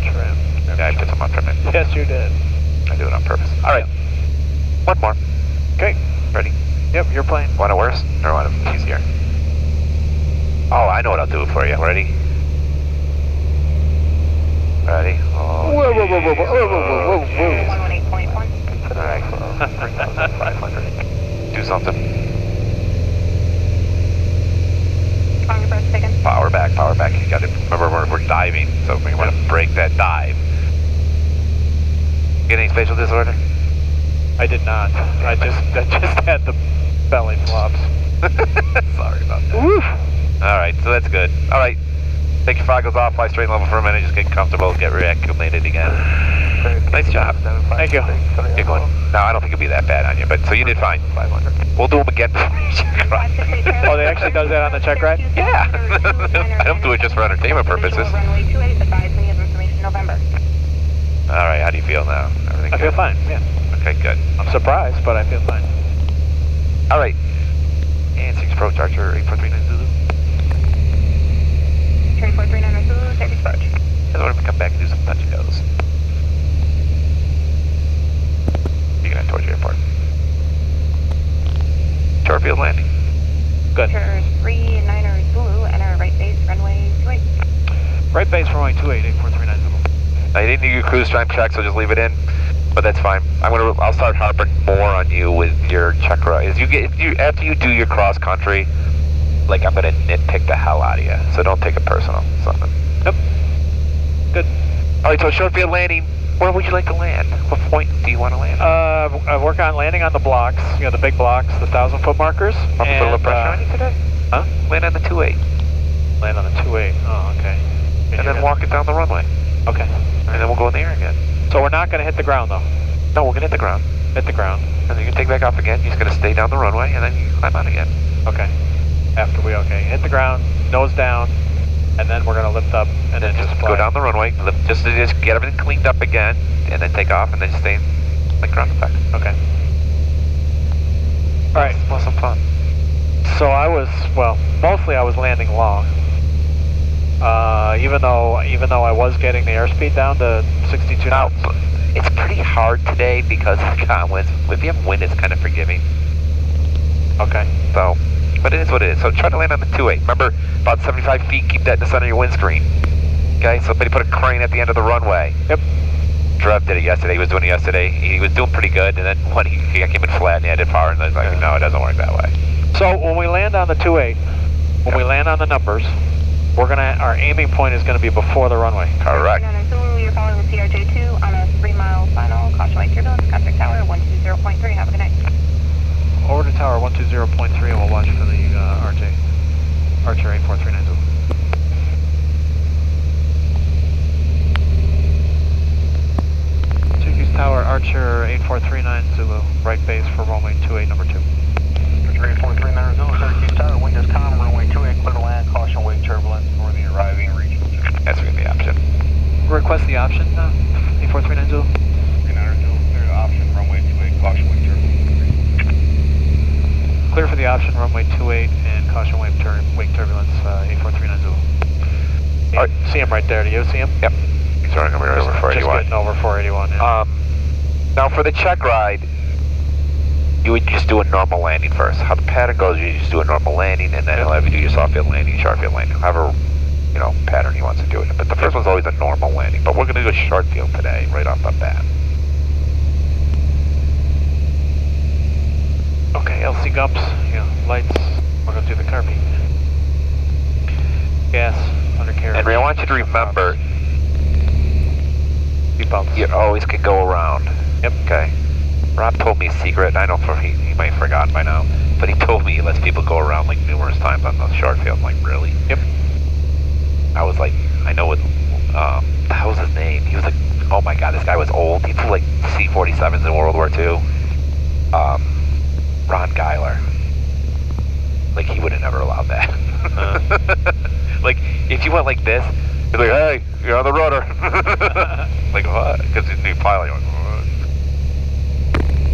trim. Yeah, I put some on trim in. Yes, you did. I do it on purpose. All right. One more. Okay. Ready? Yep, you're playing. Want it worse or want it easier? Oh, I know what I'll do it for you. Ready? Ready? Oh, Whoa, whoa, whoa, whoa, whoa, whoa, whoa, whoa, whoa. 118.1. All right. 3,500. Do something. On your breath, taken. Power back, power back. You got to remember we're diving, so we want to break that dive. Get any spatial disorder? I did not. I just had the belly flops. Sorry about that. Woof. All right, so that's good. All right, take your foggles off, fly straight level for a minute, just get comfortable, get reacclimated again. Nice job. Thank you. Get going. No, I don't think it'll be that bad on you, but so you did fine. 500. We'll do them again. Oh, they actually does that on the check ride? Yeah. I don't do it just for entertainment purposes. Runway 28, advise me of information November. All right, how do you feel now? Everything I feel good? fine, yeah. Okay, good. I'm surprised, but I feel fine. All right. And 6 approach, Archer 8439 Zulu. 3439 Zulu, take approach. And then we're going to come back and do some touch and goes. You're going to head towards your airport. Short field landing. Good. Archer 39 Zulu, enter right base, runway 28. Right base runway 28, 8439 Zulu. I didn't do your cruise time check, so just leave it in. But that's fine. I'll start harping more on you with your check ride. After you do your cross country, like I'm gonna nitpick the hell out of you. So don't take it personal. Something. Yep. Good. All right. So short field landing. Where would you like to land? What point do you want to land? I work on landing on the blocks. You know, the big blocks, the 1,000-foot markers. Want to put a little pressure on you today? Huh? Land on the 2-8. Land on the 2-8. Oh, okay. And then walk it down the runway. Okay. And then we'll go in the air again. So we're not going to hit the ground, though? No, we're gonna hit the ground. Hit the ground. And then you can take back off again. You're just gonna stay down the runway, and then you can climb out again. Okay. After we, okay, hit the ground, nose down, and then we're gonna lift up and then just fly. Go down the runway, just get everything cleaned up again, and then take off, and then stay like ground effect. Okay. All right. Well, some fun. So I was, well, mostly I was landing long. Even though I was getting the airspeed down to 62 knots. It's pretty hard today because of the downwinds. If you have wind, it's kind of forgiving. Okay. So, but it is what it is. So try to land on the 2-8. Remember, about 75 feet, keep that in the center of your windscreen. Okay, somebody put a crane at the end of the runway. Yep. Trev did it yesterday. He was doing it yesterday. He was doing pretty good, and then when he came in flat and he had it power, and I was like, no, it doesn't work that way. So when we land on the 2-8, when we land on the numbers, our aiming point is going to be before the runway. Correct. You're following the CRJ2 on a 3-mile final. Caution light turbulence. Contact tower 120.3. Have a good night. Over to tower 120.3, and we'll watch for the Archer 84390. Tower Archer 8439 Zulu, right base for runway 28, number 2. Archer 8439 Zulu, Syracuse Tower, wind is calm, runway 28, clear to land, caution wake turbulence for the arriving regional. That's going to be the option. Request the option, 8439 Zulu. 39 Zulu, clear to option, runway 28, caution wake turbulence. Clear for the option, runway 28 and caution wake turbulence, 8439 Zulu. All right. See him right there, do you see him? Yep. He's running over Just 481. getting over 481, yeah. Now for the check ride, you would just do a normal landing first. How the pattern goes, you just do a normal landing, and then he'll have you do your soft field landing, short field landing, however, pattern he wants to do it. But the first one's always a normal landing. But we're going to do a short field today, right off the bat. Okay, LC gumps, lights, we're going to do the carpet. Gas, undercarriage. And I want you to remember, seatbelts. you always can go around. Yep. Okay. Rob told me a secret, and I know he might have forgotten by now, but he told me he lets people go around like numerous times on the short field. I'm like, really? Yep. I was like, I know what, that was his name. He was like, oh my god, this guy was old. He flew like C-47s in World War II. Ron Geiler. Like, he would have never allowed that. Like, if you went like this, he'd be like, hey, you're on the rudder. Like, what? Because he's a new pilot. Like, what?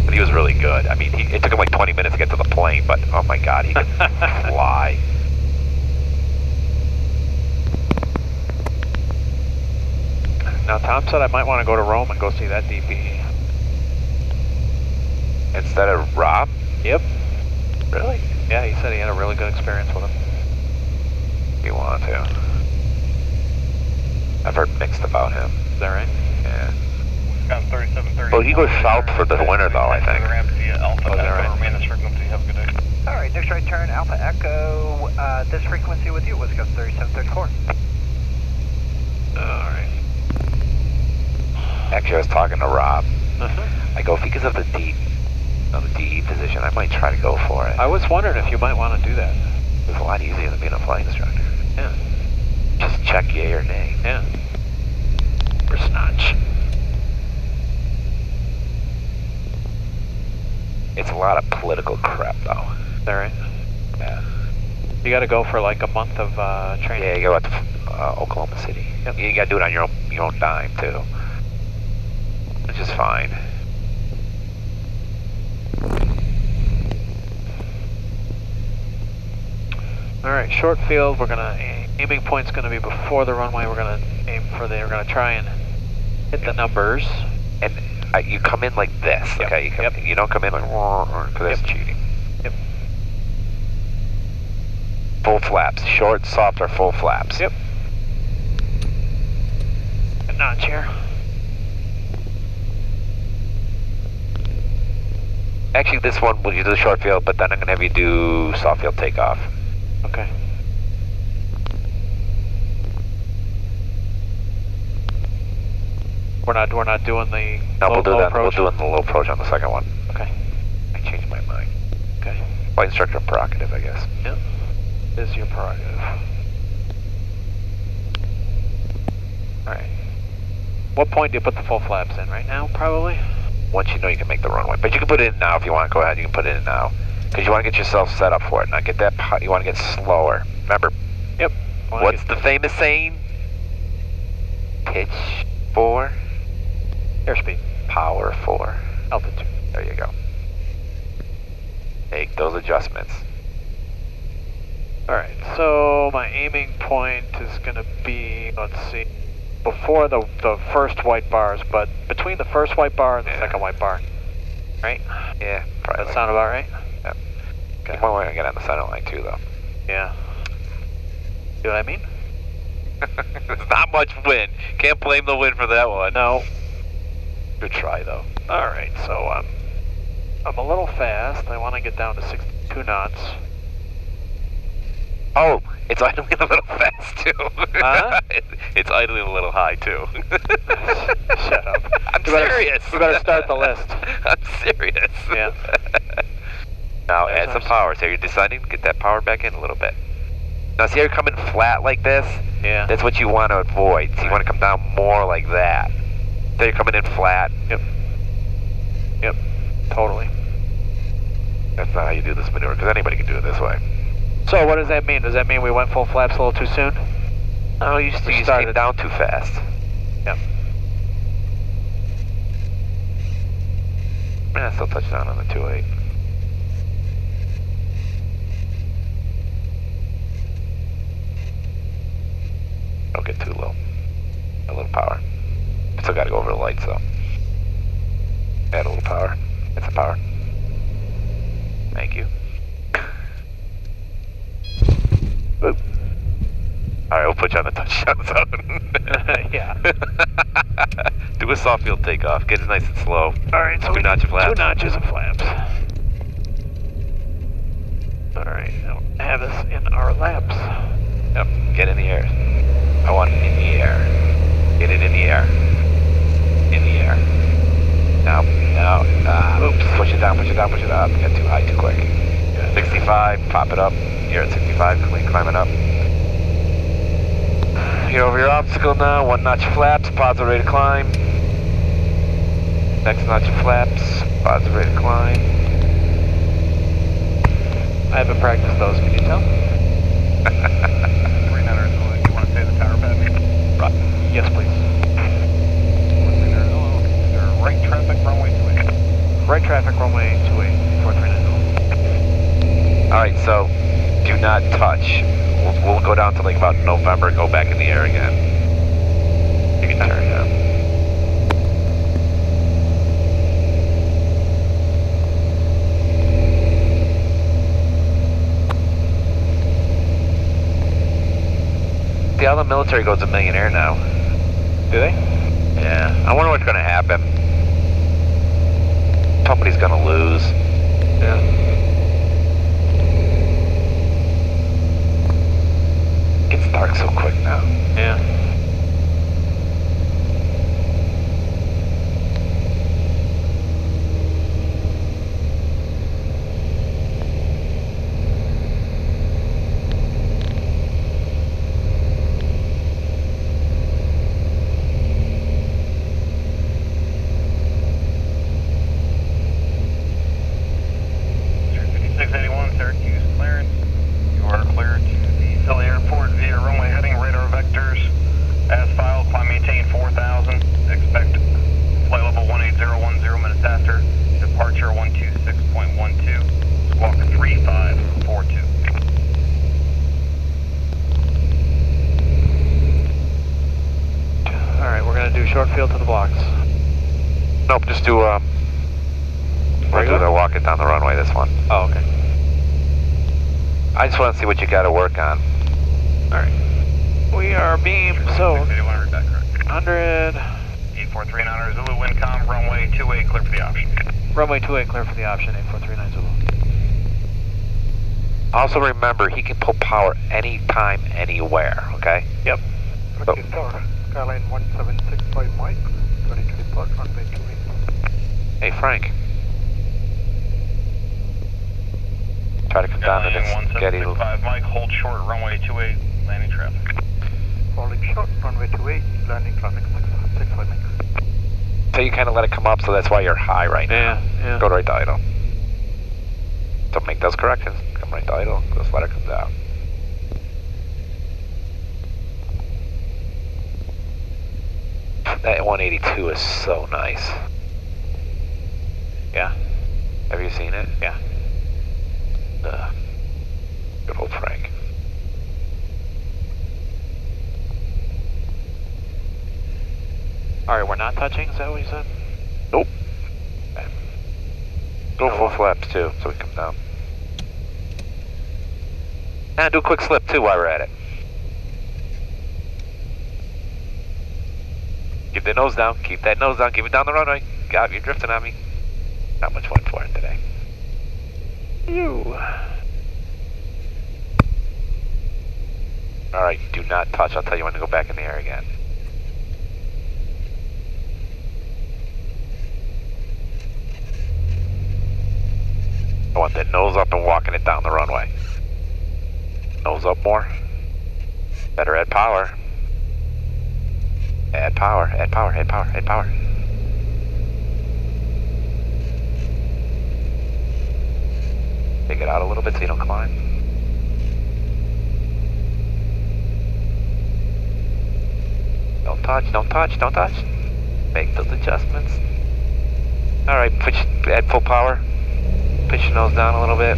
But he was really good. I mean, it took him like 20 minutes to get to the plane, but oh my god, he could fly. Now, Tom said I might want to go to Rome and go see that DP. Instead of Rob? Yep. Really? Yeah, he said he had a really good experience with him. You want to. I've heard mixed about him. Is that right? Yeah. Got 3730. Well, he goes south for the winter, though, I think. Alpha is that right? remain this frequency. Have a good day. All right, next right turn, Alpha Echo. This frequency with you was Gulf 3734. All right. Actually, I was talking to Rob. I go, if he gives up the DE position, I might try to go for it. I was wondering if you might want to do that. It's a lot easier than being a flight instructor. Yeah. Just check yay or nay. Yeah. First notch. It's a lot of political crap, though. Is that right? Yeah. You got to go for like a month of training. Yeah, you go out to Oklahoma City. Yep. You got to do it on your own dime, too. Which is fine. All right, short field. We're gonna aiming point's gonna be before the runway. We're gonna aim for we're gonna try and hit the numbers. And you come in like this, Yep. okay? You don't come in like, because that's cheating. Yep. Full flaps, short, soft, or full flaps. Yep. A notch here. Actually, this one, we'll do the short field, but then I'm going to have you do soft field takeoff. Okay. We're not doing the No, low, we'll do low that. approach? We'll do the low approach on the second one. Okay. I changed my mind. Okay. Flight instructor prerogative, I guess. Yep. Is your prerogative. All right. What point do you put the full flaps in? Right now, probably? Once you know you can make the runway. But you can put it in now if you want. Go ahead, you can put it in now. Because you want to get yourself set up for it. Now get that, you want to get slower. Remember, Yep. what's the famous saying? Pitch 4, Airspeed. power 4. Altitude. There you go. Make those adjustments. Alright, so my aiming point is going to be, let's see, before the first white bars, but between the first white bar and the second white bar. Right? Yeah, probably. That sound about right? Yep. Okay. You might want to get on the center line too, though. Yeah. See what I mean? There's not much wind. Can't blame the wind for that one. No. Good try, though. Alright, so I'm a little fast. I want to get down to 62 knots. Oh, it's idling a little fast, too. Huh? It's idling a little high, too. Shut up. I'm serious. We better start the list. I'm serious. Yeah. Now add some power. So you're deciding to get that power back in a little bit. Now see how you're coming flat like this? Yeah. That's what you want to avoid. So you want to come down more like that. So you're coming in flat. Yep. Yep. Totally. That's not how you do this maneuver, because anybody can do it this way. So what does that mean? Does that mean we went full flaps a little too soon? Oh, you came down too fast. Yep. Yeah, still touch down on the 2.8. Don't get too low. A little power. Still got to go over the lights though. Add a little power. Get some power. Thank you. Boop. All right, we'll put you on the touchdown zone. Yeah. Do a soft field takeoff. Get it nice and slow. All right, so 2 notch of flaps. 2 notches of flaps. All right, now have us in our laps. Yep. Get in the air. I want it in the air. Get it in the air. In the air. Now. Oops. Push it down. Push it down. Push it up. Got too high too quick. 65. Pop it up. You're at 65. Climb it up. Get over your obstacle now. 1 notch of flaps. Pods are ready to climb. Next notch of flaps. Pods are ready to climb. I haven't practiced those. Can you tell? 300, you want to say the power pad? Right. Yes, please. Right traffic, runway 28. Right traffic, runway 28, 439. All right, so do not touch. We'll go down to like about November, go back in the air again. You can turn down. See how the military goes a millionaire now. Do they? Yeah, I wonder what's gonna happen. Somebody's gonna lose. Yeah. It's dark so quick now. Yeah. Short field to the blocks. Nope, just do we'll do the walk it down the runway, this one. Oh, okay. I just want to see what you got to work on. Alright. We are beam, so 100. 8439 Zulu, Windcom, runway 28, clear for the option. Runway 28, clear for the option, 8439 Zulu. Also remember, he can pull power anytime, anywhere, okay? Yep. So, Skyline 1765 Mike, 22 depart, runway 28. hey, Frank. Try to come down to this Getty. 1765 Mike, hold short, runway 28, landing traffic. Holding short, runway 28, landing traffic 65 Mike. So you kind of let it come up, so that's why you're high right now. Yeah. Go right to idle. So make those corrections. Come right to idle. Just let it come down. That 182 is so nice. Yeah. Have you seen it? Yeah. Good old Frank. Alright, we're not touching, is that what you said? Nope. Okay. Go full flaps too, so we come down. And do a quick slip too while we're at it. Keep the nose down, keep that nose down, keep it down the runway. God, you're drifting on me. Not much fun for it today. You. Alright, do not touch. I'll tell you when to go back in the air again. I want that nose up and walking it down the runway. Nose up more. Better add power. Add power, add power, add power, add power. Take it out a little bit so you don't climb. Don't touch, don't touch, don't touch. Make those adjustments. Alright, add full power. Push your nose down a little bit.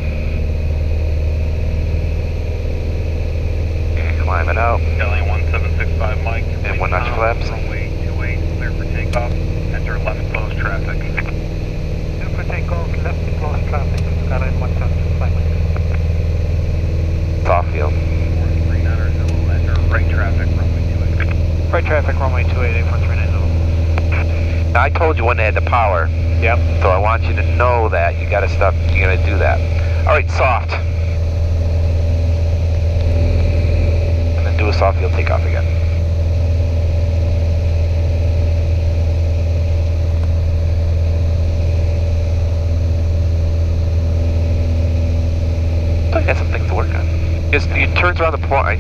And climb it out. Delhi 1765 Mike. And 1 notch flaps. Runway 28, clear for takeoff. Enter left close traffic. Clear for takeoff, left close traffic. Skyline 1765 Mike. Soft field. 439er Zulu, enter right traffic, runway 28. Right traffic, runway 28, 84390. Now I told you when to add the power. Yep. So I want you to know that you gotta stop, you gotta do that. Alright, soft. And then do a soft field takeoff again. So you got some things to work on. Just your turns around the point,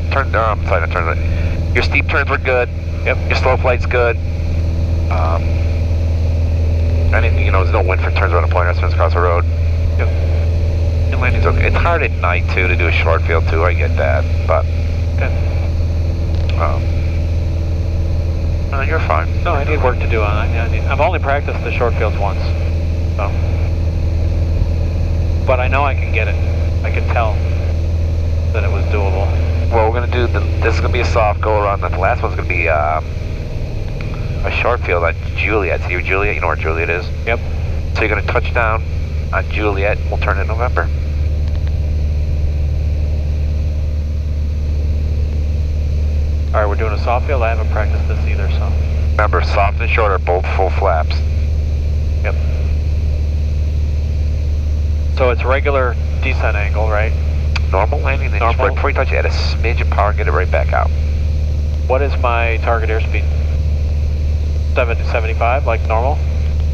your steep turns were good. Yep. Your slope light's good. Anything, there's no wind for turns around a point or spins across the road. Yep. And landing's okay. It's hard at night too to do a short field too, I get that, but no, you're fine. No, I need work to do on it. I've only practiced the short fields once, so. But I know I can get it. I can tell that it was doable. Well, we're gonna do this is gonna be a soft go around. The last one's gonna be a short field on Juliet. See Juliet? You know where Juliet is? Yep. So you're gonna touch down on Juliet. We'll turn in November. Alright, we're doing a soft field. I haven't practiced this either, so. Remember, soft and short are both full flaps. Yep. So it's regular descent angle, right? Normal landing, then Normal. right before you touch it, add a smidge of power and get it right back out. What is my target airspeed? 75, like normal?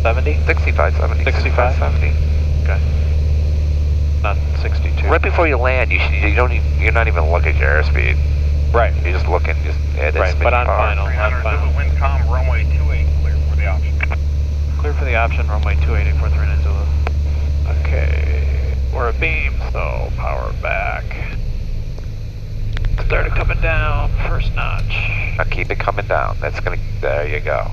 70? 65, 70. 65? 70. Okay. Not 62. Right before you land, you're not even looking at your airspeed. Right. You're just looking, just add that Right, smidge but of on power. final. 300 Zulu, Windcom, runway 28, clear for the option. Clear for the option, runway 28, 84390 Zulu. Okay. We're a beam, so power back. Started coming down, first notch. Now keep it coming down. There you go.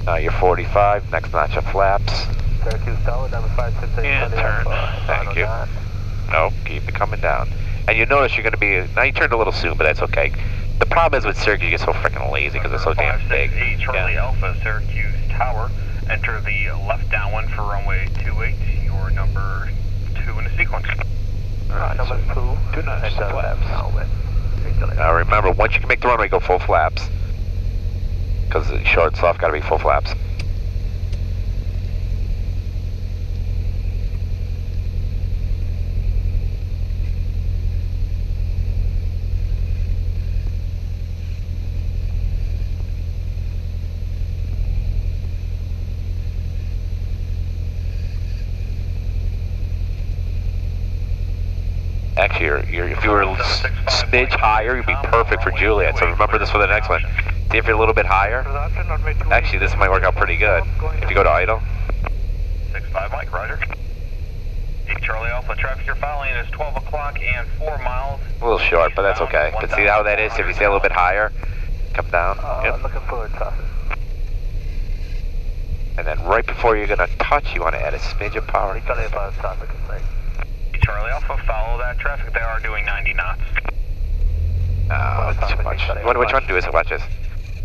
Now you're 45, next notch of flaps. Syracuse Tower, number 568. And turn. Thank you. Nope, keep it coming down. And you notice you're going to be, now you turned a little soon, but that's okay. The problem is with Syracuse, you get so freaking lazy because it's so damn big. 568 Charlie Alpha, Syracuse Tower. Enter the left downwind for runway 28. Your number 2 in the sequence. Alright, Number so 2. 2 notches of flaps. Now remember, once you can make the runway, go full flaps. Because the short, soft got to be full flaps. Actually, if you were a smidge higher, you'd be perfect for Juliet. So remember this for the next one. See if you're a little bit higher. Actually, this might work out pretty good. If you go to idle. 65 Mike, Roger. Hey, Charlie Alpha, traffic you're following is 12 o'clock and 4 miles. A little short, but that's okay. But see how that is? If you stay a little bit higher, come down. Yep. Looking for traffic. And then right before you're going to touch, you want to add a smidge of power. Charlie Alpha, traffic in sight. Hey, Charlie Alpha, follow that traffic. They are doing 90 knots. No, that's too much. What you want to do is, watch this.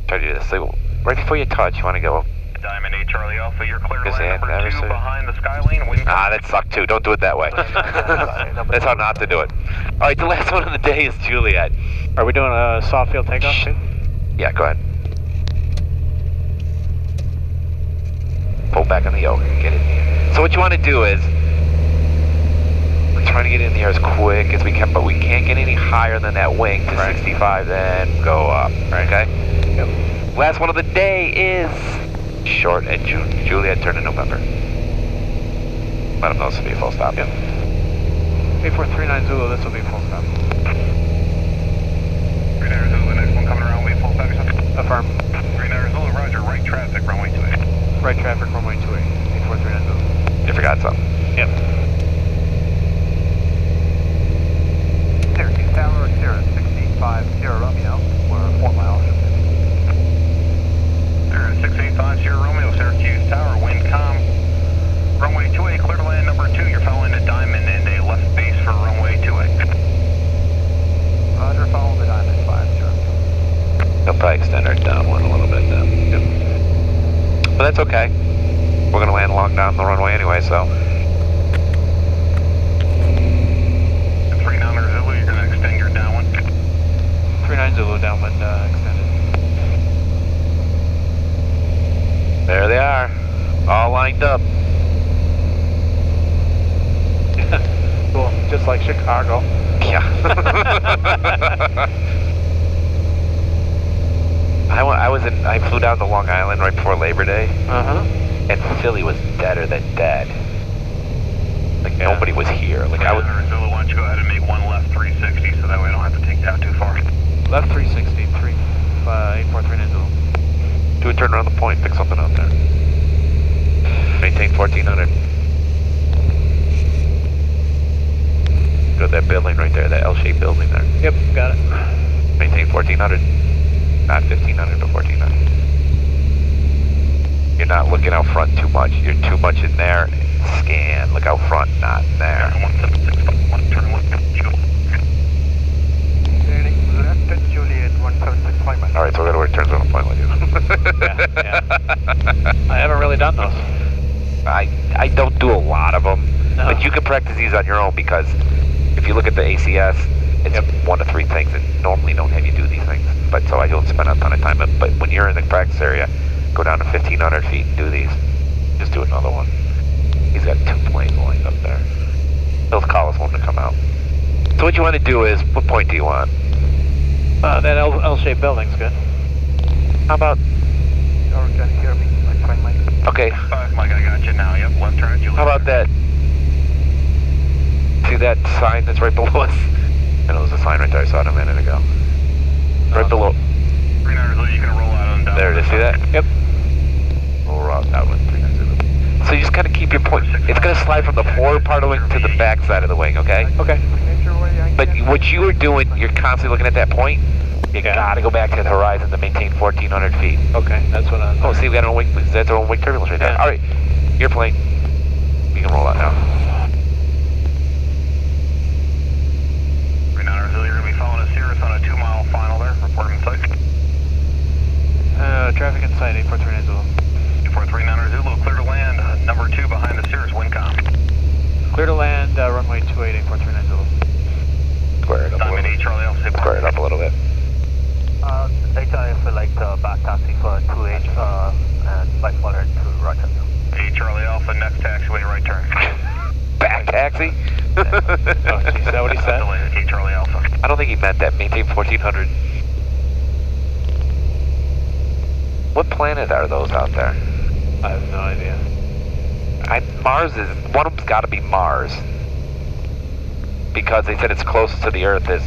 Try to do this. So right before you touch, you want to go. Diamond 8 Charlie Alpha, you're clear Just line number never 2 say- behind the Skylane. Wind That sucked too. Don't do it that way. That's how not to do it. All right, the last one of the day is Juliet. Are we doing a soft field takeoff too? Yeah, go ahead. Pull back on the yoke and get in the air. So what you want to do is, we're trying to get in the air as quick as we can, but we can't get any higher than that wing to 65, then go up. Okay? Yep. Last one of the day is short and Juliet turn in November. Let them know this will be a full stop. Yep. 8439 Zulu, this will be full stop. 39 Zulu, next one coming around, wait full stop. Affirm. 39 Zulu, roger, right traffic, runway 28. Right traffic, runway 28. 8439 Zulu. You forgot something. Yep. Syracuse Tower, Sierra 685 Romeo. We're 4 miles from 685 Sierra Romeo, Syracuse Tower, wind calm. Runway 28, clear to land number 2. You're following a diamond and a left base for runway 28. Roger, follow the diamond 5 Sierra. They'll probably extend our downwind a little bit then. Yep. But that's okay. We're going to land along down the runway anyway, so. 39 Zulu, you're going to extend your downwind. 39 Zulu downwind extended. There they are, all lined up. Cool, just like Chicago. Yeah. I flew down to Long Island right before Labor Day, and Philly was deader than dead. Like nobody was here. Like I was. Zulu, why don't you go ahead and make one left 360 so that way I don't have to take that too far. Left 360, 8439 Zulu. Do a turn around the point, pick something up there. Maintain 1400. Go to that building right there, that L-shaped building there. Yep, got it. Maintain 1400. Not 1500, but 1400. You're not looking out front too much. You're too much in there. Scan. Look out front, not in there. 176, turn left. Juliet 176 All right, so we're going to turn on a point with you. Yeah. I haven't really done those. I don't do a lot of them, but you can practice these on your own because if you look at the ACS, it's 1 to 3 things that normally don't have you do these things. But so I don't spend a ton of time. But when you're in the practice area, go down to 1,500 feet and do these. Just do another one. He's got 2 planes lined up there. He'll call us when to come out. So what you want to do is, what point do you want? That L-shaped building's good. How about? Or can you hear me? Like trying my. Okay. 5 Mike, I got you now. Yep, left turn. How about that? See that sign that's right below us? I know there's a sign right there. I saw it a minute ago. Right below. 39 you can roll out on down. There it is. See that? Yep. Roll out that one. 390. So you just gotta keep your point. It's gonna slide from the forward part of the wing to the back side of the wing. Okay. Okay. But what you are doing, you're constantly looking at that point. You gotta go back to the horizon to maintain 1,400 feet. Okay, that's what I'm. Oh, see, we got our own wing. That's our own wing turbulence right there. Yeah. All right, your plane. You can roll out now. 39 Zulu, you're going to be following a Cirrus on a 2-mile final there. Report in sight. Traffic in sight, 8439 Zulu. 8439 Zulu, clear to land. Number 2 behind the Cirrus, wind calm. Clear to land, runway 28, 8439 Zulu. Square it up a Diamond little 8 Charlie Alpha. bit. Square it up a little bit. HIF like back taxi for 2H and bipolar to Rochester. 8 Charlie Alpha, next taxiway, right turn. Back taxi? Oh, geez, is that what he said? 8 Charlie Alpha. I don't think he meant that. Maintain 1,400. What planet are those out there? I have no idea. Mars is, one of them's got to be Mars. Because they said it's closest to the Earth as,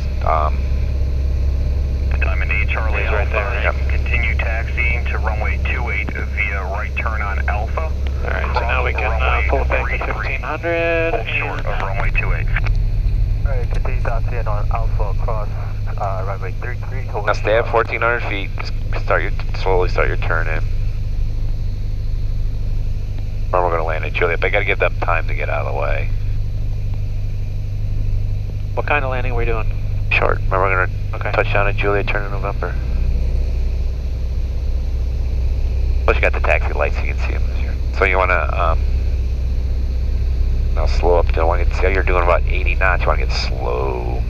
Diamond 8 Charlie He's Alpha. right there. You can continue taxiing to runway 28 via right turn on Alpha. Alright, so now we can pull it back to 1500. 1400. Short of runway 28. Alright, continue to ascend on Alpha across runway 33. Now stay at 1400 feet. Just slowly start your turn in. Or we're gonna land at Juliet, but I gotta give them time to get out of the way. What kind of landing are we doing? Short. Remember, we're gonna Okay. touch down at Juliet, turn in November. Plus you got the taxi lights, you can see them this year. So you wanna, now slow up, don't want to see how you're doing about 80 knots, you wanna get slow.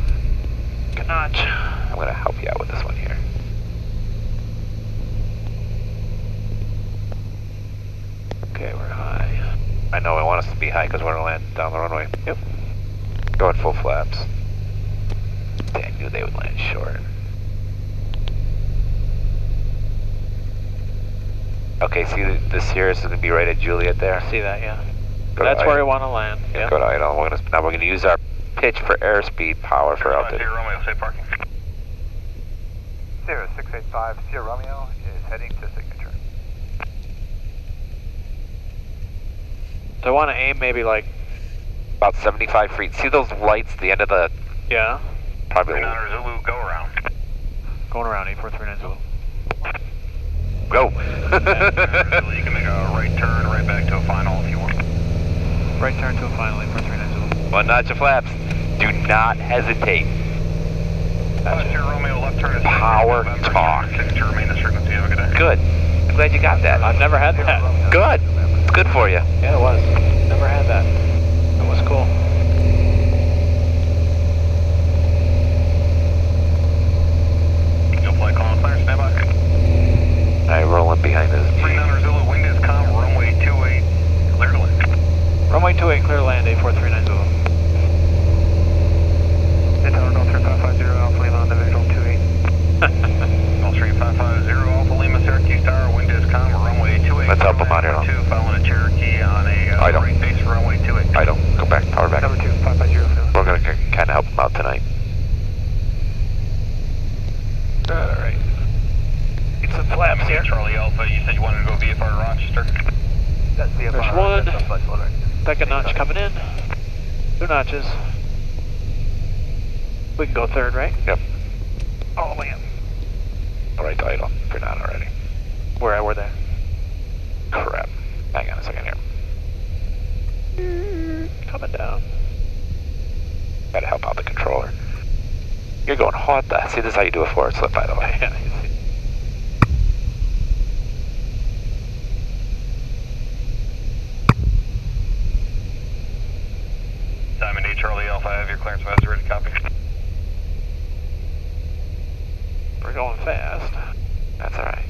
Good notch. I'm gonna help you out with this one here. Okay, we're high. I know I want us to be high because we're gonna land down the runway. Yep. Go at full flaps. I knew they would land short. Okay, see the Sirius is gonna be right at Juliet there. See that, yeah. Go to That's where we want to land. Yeah. Go to idle. Now we're gonna use our pitch for airspeed, power for altitude. Romeo, say parking. 0685, Sierra Romeo is heading to signature. So I want to aim maybe like, About 75 feet. See those lights at the end of the yeah, probably 39er Zulu, go around. going around 8439 Zulu. go. You can make a right turn right back to a final if you want. Right turn to a final 8439 Zulu. One notch of flaps. Do not hesitate. Sierra Romeo, left turn is Power November, talk. Signature, remain this frequency, have a good day. Good. I'm glad you got that. I've never had that. Good. It's good for you. Yeah, it was. Never had that. That was cool. You'll fly call clearance, stand by. Alright, rolling behind us. 39er Zulu, wind is calm, runway 28, clear to land. Runway 28, clear to land 8439 Zulu. Internal 3550, Alpha Lima on the visual 28. All 3550, Alpha Lima, Syracuse Tower, wind is calm, runway 28. Let's help them out here now. 2, following a Cherokee on a Idle. right base for runway 28. Idle. Go back. Power back. Number 2, 550. We're gonna kind of help them out tonight. Alright. Get some flaps here. Charlie Alpha, you said you wanted to go VFR to Rochester? That's the There's one. Second notch coming in. 2 notches. We can go third, right? Yep. All the way up. Alright, to idle. If you're not already. We're there. Crap. Hang on a second here. Coming down. Gotta help out the controller. You're going hot. See, this is how you do a forward slip, by the way. Yeah, you see. Diamond 8 Charlie Alpha, I have your clearance vest ready, copy. We're going fast. That's alright.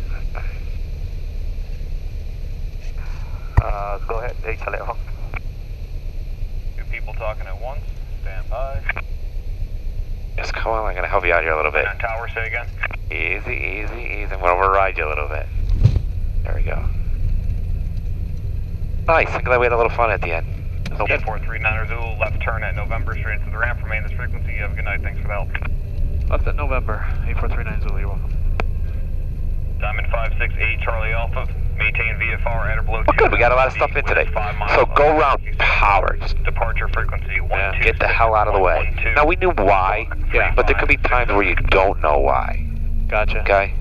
Go ahead, 8 Charlie Alpha. 2 people talking at once, stand by. Just come on, I'm gonna help you out here a little bit. On tower, say again. Easy, easy, easy. I'm gonna override you a little bit. There we go. Nice. I'm glad we had a little fun at the end. Okay. 439er Zulu, left turn at November, straight into the ramp, remain this frequency. Have a good night, thanks for the help. Left at November. 8439 Zulu, you're welcome. Diamond 568 Charlie Alpha, maintain VFR at or below 2. Oh, good. We got a lot of stuff in today. So go round power. Just Departure frequency 1 2. get the hell out of the way. Now we knew why, Yeah. but there could be times where you don't know why. Gotcha. Okay.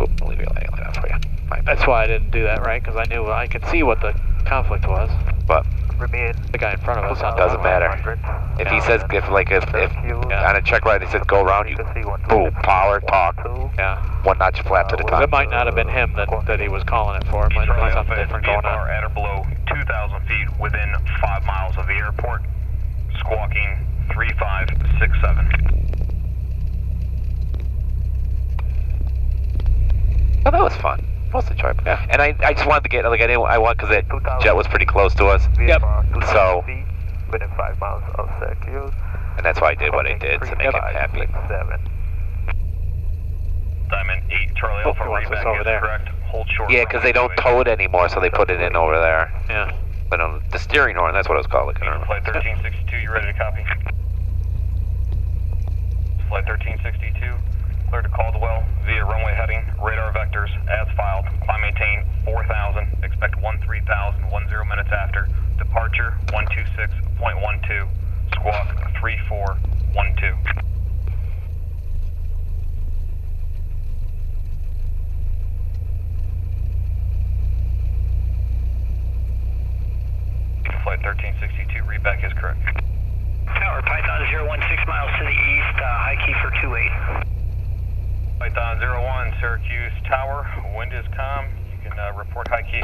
Oop, I'll leave your light on for you. My bad. That's why I didn't do that, right? Because I knew I could see what the conflict was. But Remain. The guy in front of us on the doesn't matter. If he says if on a check ride he says go around, you boom, power, talk, Yeah. 1 notch flap to the It top. might not have been him that he was calling it for. It might have been something different going VFR on. at or below 2,000 feet within 5 miles of the airport. Squawking 3567. Oh, that was fun. Most enjoyable. Yeah. And I just wanted to get like I want because that jet was pretty close to us. Yep. So within 5 miles of Syracuse. and that's why I did what I did to make him happy. 7. Diamond 8 Charlie Alpha, He wants us readback over is there. correct. Hold short. Yeah, because they don't tow it anymore, so they put it in over there. Yeah. But on the steering horn, that's what it was called. I couldn't remember. Flight 1362, you ready to copy? Flight 1362, clear to Caldwell via runway heading, radar vectors as filed. Climb maintain 4,000, expect 13,000, 10 minutes after. temperature 126.12, squawk 3412. Flight 1362, read back is correct. Tower, Python 016 miles to the east, high key for 28. Python 01, Syracuse Tower, wind is calm, you can report high key.